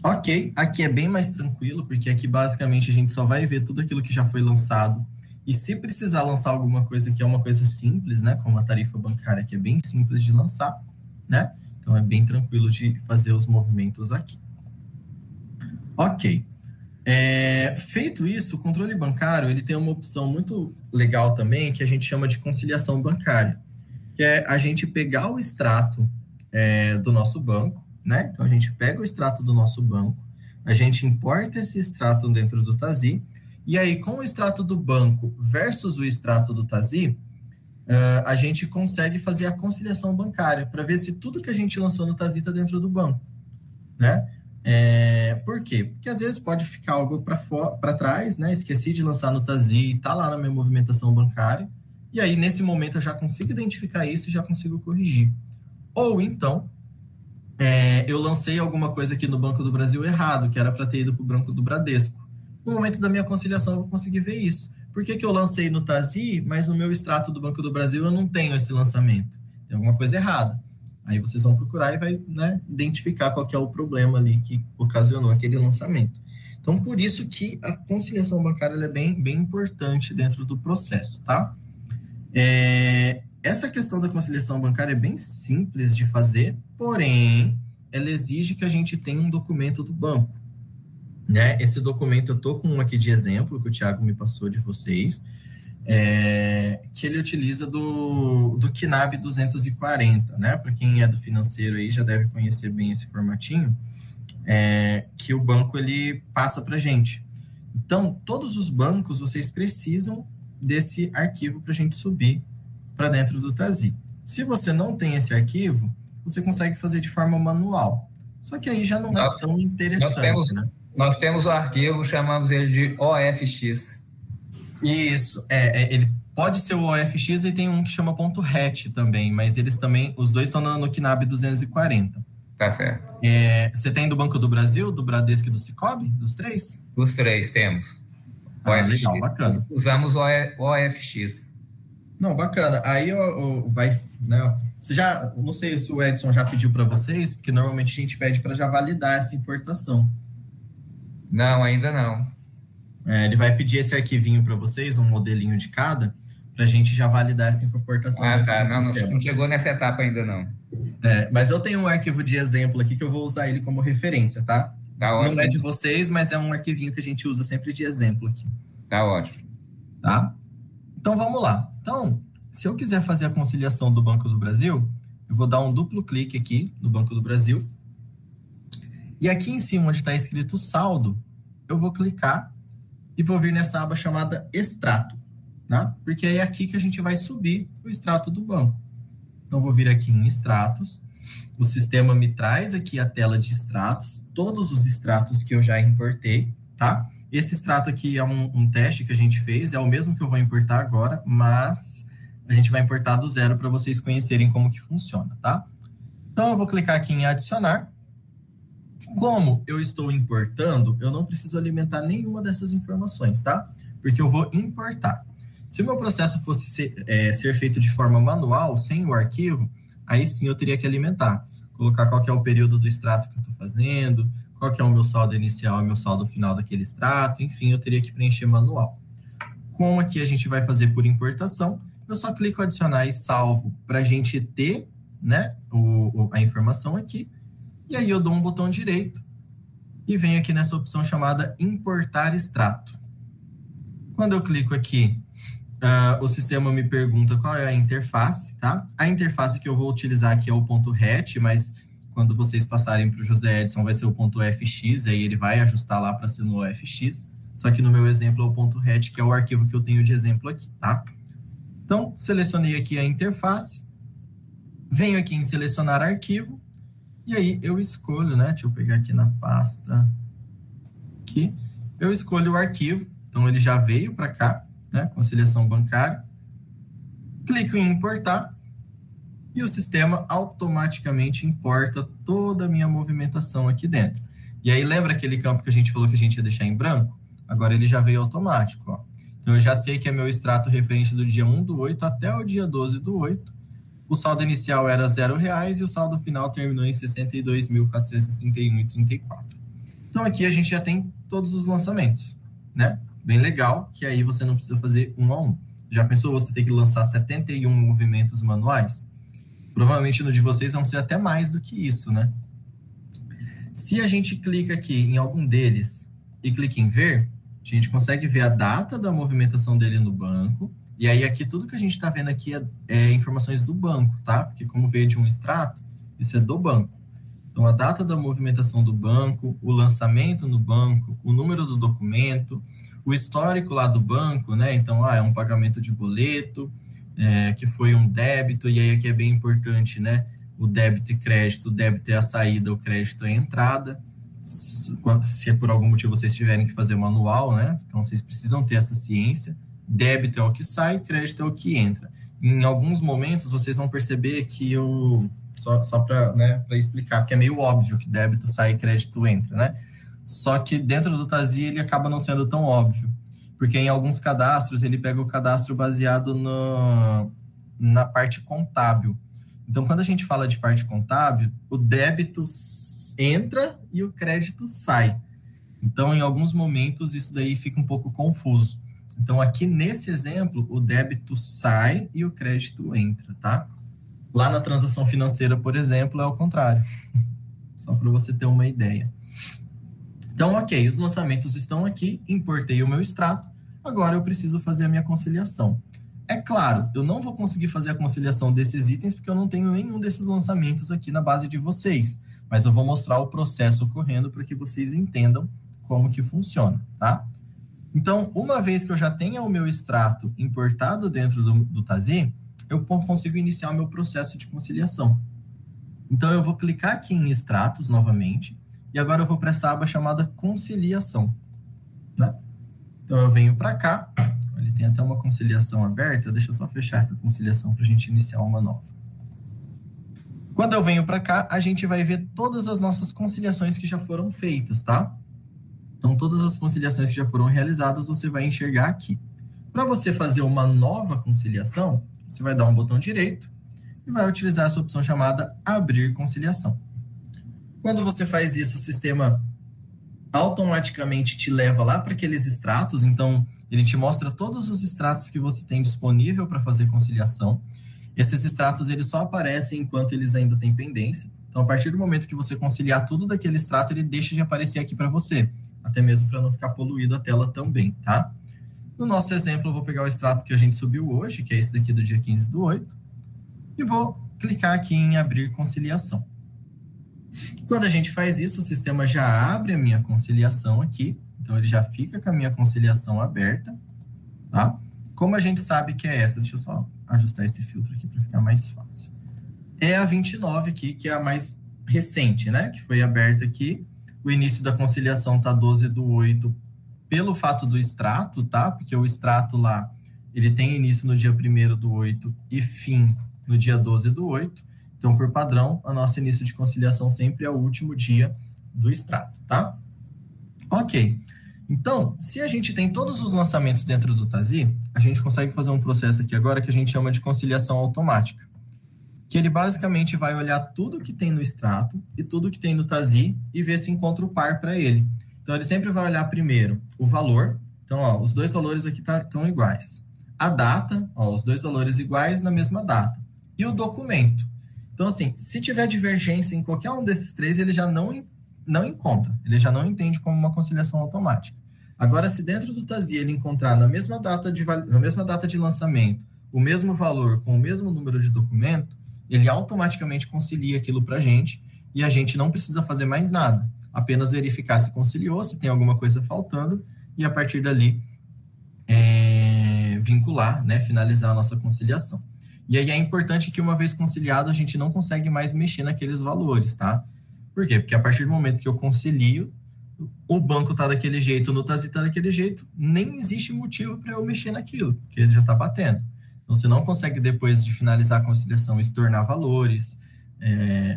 Ok, aqui é bem mais tranquilo, porque aqui basicamente a gente só vai ver tudo aquilo que já foi lançado, e se precisar lançar alguma coisa que é uma coisa simples, né? Como a tarifa bancária, que é bem simples de lançar, né? Então é bem tranquilo de fazer os movimentos aqui. Ok. Feito isso, o controle bancário ele tem uma opção muito legal também que a gente chama de conciliação bancária, que é a gente pegar o extrato do nosso banco, né? Então a gente pega o extrato do nosso banco, a gente importa esse extrato dentro do TASI, e aí com o extrato do banco versus o extrato do TASI, a gente consegue fazer a conciliação bancária para ver se tudo que a gente lançou no TASI está dentro do banco, né? Por quê? Porque às vezes pode ficar algo para trás, né? Esqueci de lançar no TASI, está lá na minha movimentação bancária, e aí nesse momento eu já consigo identificar isso e já consigo corrigir. Ou então, eu lancei alguma coisa aqui no Banco do Brasil errado, que era para ter ido para o Banco do Bradesco. No momento da minha conciliação eu vou conseguir ver isso. Por que que eu lancei no TASI, mas no meu extrato do Banco do Brasil eu não tenho esse lançamento? Tem alguma coisa errada. Aí vocês vão procurar e vai, né, identificar qual que é o problema ali que ocasionou aquele lançamento. Então, por isso que a conciliação bancária ela é bem, bem importante dentro do processo, tá? Essa questão da conciliação bancária é bem simples de fazer, porém, ela exige que a gente tenha um documento do banco, né? Esse documento eu estou com um aqui de exemplo, que o Thiago me passou de vocês, que ele utiliza do KNAB 240, né? Para quem é do financeiro aí já deve conhecer bem esse formatinho, que o banco ele passa para a gente. Então, todos os bancos, vocês precisam desse arquivo para a gente subir para dentro do TASI. Se você não tem esse arquivo, você consegue fazer de forma manual. Só que aí já não é tão interessante, né? Nós temos o arquivo, chamamos ele de OFX. Isso, ele pode ser o OFX e tem um que chama .hat também, mas eles também, os dois estão no KNAB 240. Tá certo. Você tem do Banco do Brasil, do Bradesco e do Sicoob? Dos três? Dos três temos. Legal, bacana. Usamos o OFX. Não, bacana. Aí vai, né? Você já, não sei se o Edson já pediu para vocês, porque normalmente a gente pede para já validar essa importação. Não, ainda não. Ele vai pedir esse arquivinho para vocês, um modelinho de cada, para a gente já validar essa importação. Tá. Não chegou nessa etapa ainda, não. Mas eu tenho um arquivo de exemplo aqui que eu vou usar ele como referência, tá? Tá ótimo. Não é de vocês, mas é um arquivinho que a gente usa sempre de exemplo aqui. Tá ótimo. Tá? Então, vamos lá. Então, se eu quiser fazer a conciliação do Banco do Brasil, eu vou dar um duplo clique aqui no Banco do Brasil. E aqui em cima, onde está escrito saldo, eu vou clicar e vou vir nessa aba chamada extrato, tá? Porque é aqui que a gente vai subir o extrato do banco. Então, vou vir aqui em extratos. O sistema me traz aqui a tela de extratos, todos os extratos que eu já importei, tá? Esse extrato aqui é um teste que a gente fez, é o mesmo que eu vou importar agora, mas a gente vai importar do zero para vocês conhecerem como que funciona, tá? Então, eu vou clicar aqui em adicionar. Como eu estou importando, eu não preciso alimentar nenhuma dessas informações, tá? Porque eu vou importar. Se o meu processo fosse ser feito de forma manual, sem o arquivo, aí sim eu teria que alimentar. Colocar qual que é o período do extrato que eu estou fazendo, qual que é o meu saldo inicial e meu saldo final daquele extrato, enfim, eu teria que preencher manual. Como aqui a gente vai fazer por importação, eu só clico adicionar e salvo para a gente ter, né, a informação aqui, e aí eu dou um botão direito e venho aqui nessa opção chamada importar extrato. Quando eu clico aqui, o sistema me pergunta qual é a interface, tá? A interface que eu vou utilizar aqui é o .hat, mas quando vocês passarem para o José Edson vai ser o .fx, aí ele vai ajustar lá para ser no fx, só que no meu exemplo é o .hat, que é o arquivo que eu tenho de exemplo aqui, tá? Então, selecionei aqui a interface, venho aqui em selecionar arquivo, e aí eu escolho, né? Deixa eu pegar aqui na pasta, aqui, eu escolho o arquivo, então ele já veio para cá, né? Conciliação bancária, clico em importar, e o sistema automaticamente importa toda a minha movimentação aqui dentro. E aí, lembra aquele campo que a gente falou que a gente ia deixar em branco? Agora ele já veio automático, ó. Então, eu já sei que é meu extrato referente do dia 1/8 até o dia 12/8. O saldo inicial era R$0 e o saldo final terminou em 62.431,34. Então, aqui a gente já tem todos os lançamentos, né? Bem legal, que aí você não precisa fazer um a um. Já pensou você ter que lançar 71 movimentos manuais? Provavelmente no de vocês vão ser até mais do que isso, né? Se a gente clica aqui em algum deles e clica em ver, a gente consegue ver a data da movimentação dele no banco. E aí aqui tudo que a gente está vendo aqui é informações do banco, tá? Porque como veio de um extrato, isso é do banco. Então, a data da movimentação do banco, o lançamento no banco, o número do documento, o histórico lá do banco, né? Então, é um pagamento de boleto, que foi um débito, e aí aqui é bem importante, né? O débito e crédito, o débito é a saída, o crédito é a entrada. Se por algum motivo vocês tiverem que fazer manual, né? Então, vocês precisam ter essa ciência. Débito é o que sai, crédito é o que entra. Em alguns momentos, vocês vão perceber que só para, né, para explicar, porque é meio óbvio que débito sai e crédito entra, né? Só que dentro do TASI ele acaba não sendo tão óbvio, porque em alguns cadastros ele pega o cadastro baseado na parte contábil. Então, quando a gente fala de parte contábil, o débito entra e o crédito sai. Então, em alguns momentos, isso daí fica um pouco confuso. Então, aqui nesse exemplo, o débito sai e o crédito entra, tá? Lá na transação financeira, por exemplo, é o contrário. Só para você ter uma ideia. Então, ok, os lançamentos estão aqui, importei o meu extrato, agora eu preciso fazer a minha conciliação. É claro, eu não vou conseguir fazer a conciliação desses itens porque eu não tenho nenhum desses lançamentos aqui na base de vocês, mas eu vou mostrar o processo ocorrendo para que vocês entendam como que funciona, tá? Então, uma vez que eu já tenha o meu extrato importado dentro do TASI, eu consigo iniciar o meu processo de conciliação. Então, eu vou clicar aqui em extratos novamente, e agora eu vou para essa aba chamada conciliação, né? Então, eu venho para cá, ele tem até uma conciliação aberta, deixa eu só fechar essa conciliação para a gente iniciar uma nova. Quando eu venho para cá, a gente vai ver todas as nossas conciliações que já foram feitas, tá? Então, todas as conciliações que já foram realizadas, você vai enxergar aqui. Para você fazer uma nova conciliação, você vai dar um botão direito e vai utilizar essa opção chamada Abrir Conciliação. Quando você faz isso, o sistema automaticamente te leva lá para aqueles extratos, então ele te mostra todos os extratos que você tem disponível para fazer conciliação. Esses extratos eles só aparecem enquanto eles ainda têm pendência. Então, a partir do momento que você conciliar tudo daquele extrato, ele deixa de aparecer aqui para você, até mesmo para não ficar poluído a tela também, tá? No nosso exemplo, eu vou pegar o extrato que a gente subiu hoje, que é esse daqui do dia 15/8, e vou clicar aqui em abrir conciliação. Quando a gente faz isso, o sistema já abre a minha conciliação aqui, então ele já fica com a minha conciliação aberta, tá? Como a gente sabe que é essa? Deixa eu só ajustar esse filtro aqui para ficar mais fácil. É a 29 aqui, que é a mais recente, né? Que foi aberta aqui. O início da conciliação tá 12/8 pelo fato do extrato, tá? Porque o extrato lá, ele tem início no dia 1º/8 e fim no dia 12/8. Então, por padrão, a nosso início de conciliação sempre é o último dia do extrato, tá? Ok. Então, se a gente tem todos os lançamentos dentro do TASI, a gente consegue fazer um processo aqui agora que a gente chama de conciliação automática, que ele basicamente vai olhar tudo que tem no extrato e tudo que tem no TASI e ver se encontra o par para ele. Então, ele sempre vai olhar primeiro o valor. Então, ó, os dois valores aqui estão iguais. A data, ó, os dois valores iguais na mesma data. E o documento. Então, assim, se tiver divergência em qualquer um desses três, ele já não encontra. Ele já não entende como uma conciliação automática. Agora, se dentro do TASI ele encontrar na mesma data de lançamento o mesmo valor com o mesmo número de documento, ele automaticamente concilia aquilo para a gente e a gente não precisa fazer mais nada. Apenas verificar se conciliou, se tem alguma coisa faltando e a partir dali vincular, né, finalizar a nossa conciliação. E aí é importante que uma vez conciliado a gente não consegue mais mexer naqueles valores, tá? Por quê? Porque a partir do momento que eu concilio, o banco tá daquele jeito, no TASI tá daquele jeito, nem existe motivo para eu mexer naquilo, porque ele já tá batendo. Então, você não consegue, depois de finalizar a conciliação, estornar valores,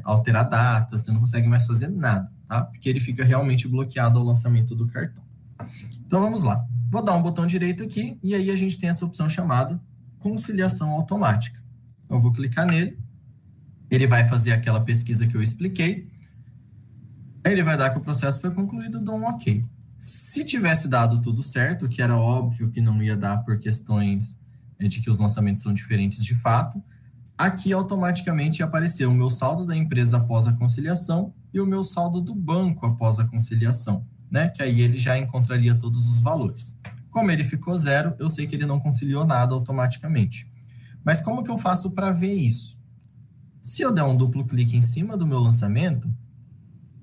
alterar datas, você não consegue mais fazer nada, tá? Porque ele fica realmente bloqueado ao lançamento do cartão. Então, vamos lá. Vou dar um botão direito aqui, e aí a gente tem essa opção chamada conciliação automática. Então, eu vou clicar nele, ele vai fazer aquela pesquisa que eu expliquei, aí ele vai dar que o processo foi concluído, dou um ok. Se tivesse dado tudo certo, que era óbvio que não ia dar por questões de que os lançamentos são diferentes de fato, aqui automaticamente ia aparecer o meu saldo da empresa após a conciliação e o meu saldo do banco após a conciliação, né? Que aí ele já encontraria todos os valores. Como ele ficou 0, eu sei que ele não conciliou nada automaticamente. Mas como que eu faço para ver isso? Se eu der um duplo clique em cima do meu lançamento,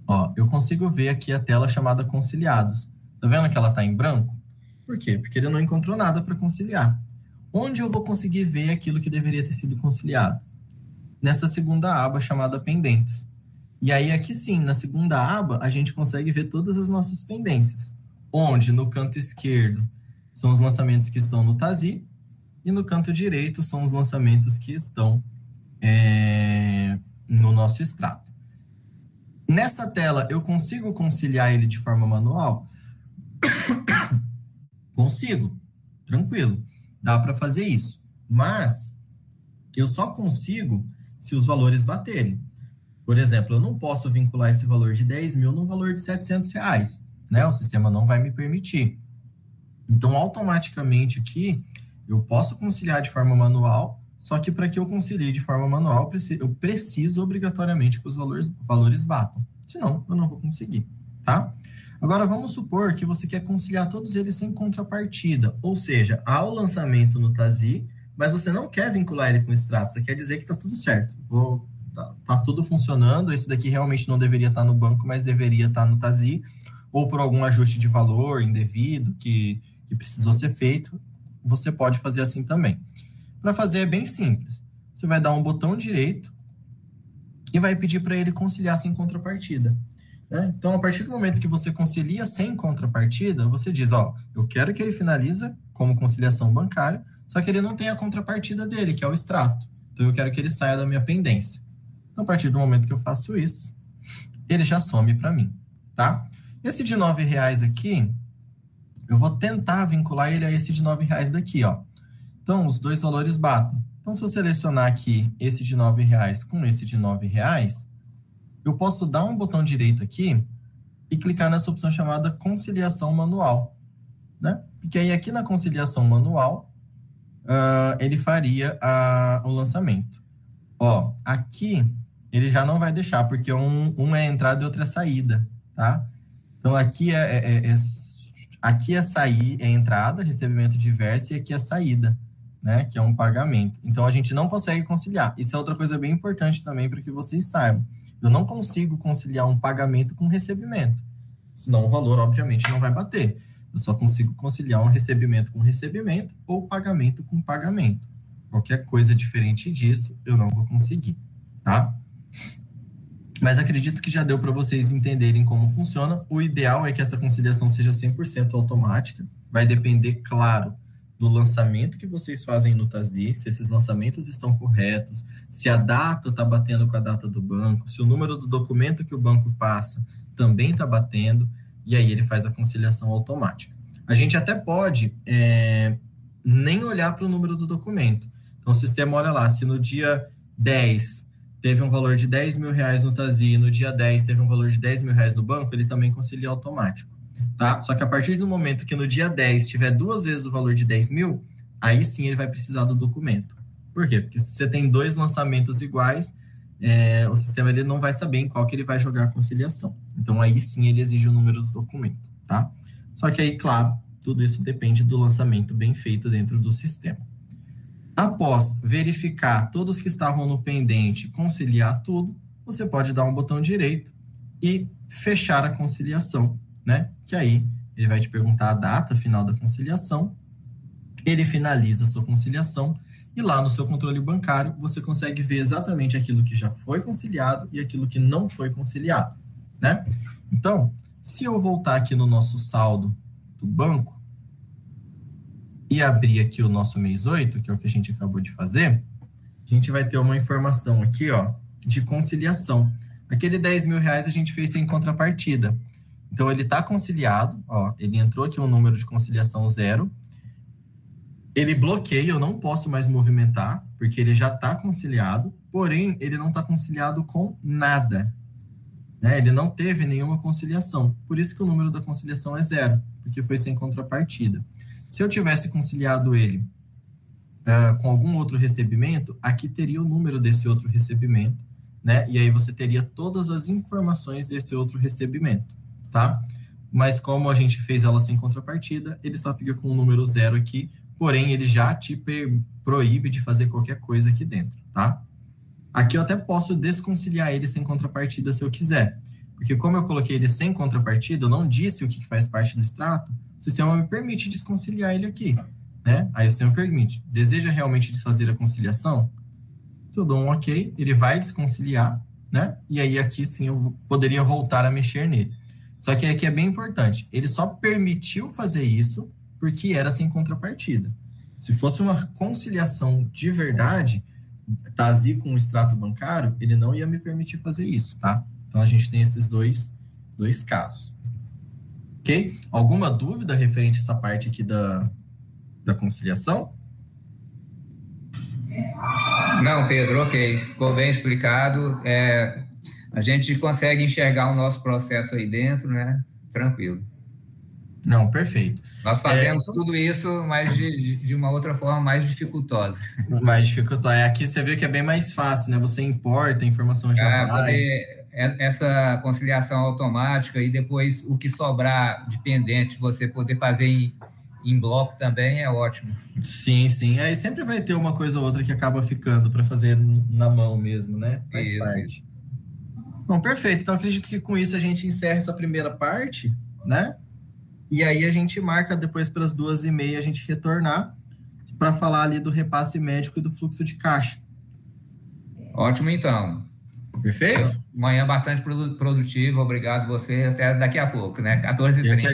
ó, eu consigo ver aqui a tela chamada conciliados. Tá vendo que ela está em branco? Por quê? Porque ele não encontrou nada para conciliar. Onde eu vou conseguir ver aquilo que deveria ter sido conciliado? Nessa segunda aba chamada pendentes. E aí aqui sim, na segunda aba, a gente consegue ver todas as nossas pendências. Onde no canto esquerdo são os lançamentos que estão no TASI e no canto direito são os lançamentos que estão no nosso extrato. Nessa tela, eu consigo conciliar ele de forma manual? Consigo, tranquilo, dá para fazer isso. Mas eu só consigo se os valores baterem. Por exemplo, eu não posso vincular esse valor de 10 mil no valor de R$700, né? O sistema não vai me permitir. Então, automaticamente aqui, eu posso conciliar de forma manual, só que para que eu concilie de forma manual, eu preciso obrigatoriamente que os valores batam. Senão, eu não vou conseguir, tá? Agora, vamos supor que você quer conciliar todos eles sem contrapartida, ou seja, há o lançamento no TASI, mas você não quer vincular ele com o extrato, você quer dizer que está tudo certo. Tá tudo funcionando, esse daqui realmente não deveria estar no banco, mas deveria estar no TASI, ou por algum ajuste de valor indevido que precisou ser feito, você pode fazer assim também. Para fazer é bem simples. Você vai dar um botão direito e vai pedir para ele conciliar sem contrapartida. Né? Então, a partir do momento que você concilia sem contrapartida, você diz, ó, eu quero que ele finalize como conciliação bancária, só que ele não tem a contrapartida dele, que é o extrato. Então, eu quero que ele saia da minha pendência. Então, a partir do momento que eu faço isso, ele já some para mim, tá? Esse de R$9 aqui, eu vou tentar vincular ele a esse de R$9 daqui, ó. Então, os dois valores batem. Então, se eu selecionar aqui esse de R$9 com esse de R$9, eu posso dar um botão direito aqui e clicar nessa opção chamada conciliação manual, né? Porque aí aqui na conciliação manual, ele faria o lançamento. Ó, aqui ele já não vai deixar, porque um é entrada e outro é saída, tá? Então, aqui aqui é é entrada, recebimento diverso, e aqui é saída, né? Que é um pagamento. Então, a gente não consegue conciliar. Isso é outra coisa bem importante também para que vocês saibam. Eu não consigo conciliar um pagamento com recebimento. Senão o valor, obviamente, não vai bater. Eu só consigo conciliar um recebimento com recebimento ou pagamento com pagamento. Qualquer coisa diferente disso, eu não vou conseguir, tá? Mas acredito que já deu para vocês entenderem como funciona. O ideal é que essa conciliação seja 100% automática. Vai depender, claro, do lançamento que vocês fazem no TASI, se esses lançamentos estão corretos, se a data está batendo com a data do banco, se o número do documento que o banco passa também está batendo, e aí ele faz a conciliação automática. A gente até pode nem olhar para o número do documento. Então, o sistema olha lá, se no dia 10 teve um valor de 10 mil reais no TASI, e no dia 10 teve um valor de 10 mil reais no banco, ele também concilia automático, tá? Só que a partir do momento que no dia 10 tiver 2 vezes o valor de 10 mil, aí sim ele vai precisar do documento. Por quê? Porque se você tem 2 lançamentos iguais, o sistema ele não vai saber em qual que ele vai jogar a conciliação. Então, aí sim ele exige o número do documento, tá? Só que aí, claro, tudo isso depende do lançamento bem feito dentro do sistema. Após verificar todos que estavam no pendente, conciliar tudo, você pode dar um botão direito e fechar a conciliação, né? Que aí ele vai te perguntar a data final da conciliação, ele finaliza a sua conciliação e lá no seu controle bancário você consegue ver exatamente aquilo que já foi conciliado e aquilo que não foi conciliado, né? Então, se eu voltar aqui no nosso saldo do banco, e abrir aqui o nosso mês 8, que é o que a gente acabou de fazer, a gente vai ter uma informação aqui, ó, de conciliação. Aquele 10 mil reais a gente fez sem contrapartida. Então, ele está conciliado, ó, ele entrou aqui um número de conciliação 0, ele bloqueia, eu não posso mais movimentar, porque ele já está conciliado, porém, ele não está conciliado com nada, né? Ele não teve nenhuma conciliação, por isso que o número da conciliação é 0, porque foi sem contrapartida. Se eu tivesse conciliado ele com algum outro recebimento, aqui teria o número desse outro recebimento, né? E aí você teria todas as informações desse outro recebimento, tá? Mas como a gente fez ela sem contrapartida, ele só fica com o número 0 aqui, porém ele já te proíbe de fazer qualquer coisa aqui dentro, tá? Aqui eu até posso desconciliar ele sem contrapartida se eu quiser, porque como eu coloquei ele sem contrapartida, eu não disse o que faz parte do extrato, o sistema me permite desconciliar ele aqui, né? Aí o sistema permite. Deseja realmente desfazer a conciliação? Se eu dou um OK, ele vai desconciliar, né? E aí aqui sim eu poderia voltar a mexer nele. Só que aqui é bem importante, ele só permitiu fazer isso porque era sem contrapartida. Se fosse uma conciliação de verdade, TASI com o extrato bancário, ele não ia me permitir fazer isso, tá? Então a gente tem esses dois casos. Ok? Alguma dúvida referente a essa parte aqui da conciliação? Não, Pedro, ok. Ficou bem explicado. A gente consegue enxergar o nosso processo aí dentro, né? Tranquilo. Não, perfeito. Nós fazemos tudo isso, mas de uma outra forma mais dificultosa. Mais dificultosa. Aqui você vê que é bem mais fácil, né? Você importa, a informação já vai. Essa conciliação automática e depois o que sobrar de pendente, você poder fazer em bloco também é ótimo. Sim, sim. Aí sempre vai ter uma coisa ou outra que acaba ficando para fazer na mão mesmo, né? Faz parte. Isso. Bom, perfeito. Então, acredito que com isso a gente encerra essa primeira parte, né? E aí a gente marca depois para as 2h30 a gente retornar para falar ali do repasse médico e do fluxo de caixa. Ótimo, então. Perfeito? Manhã bastante produtiva. Obrigado você. Até daqui a pouco, né? 14h30.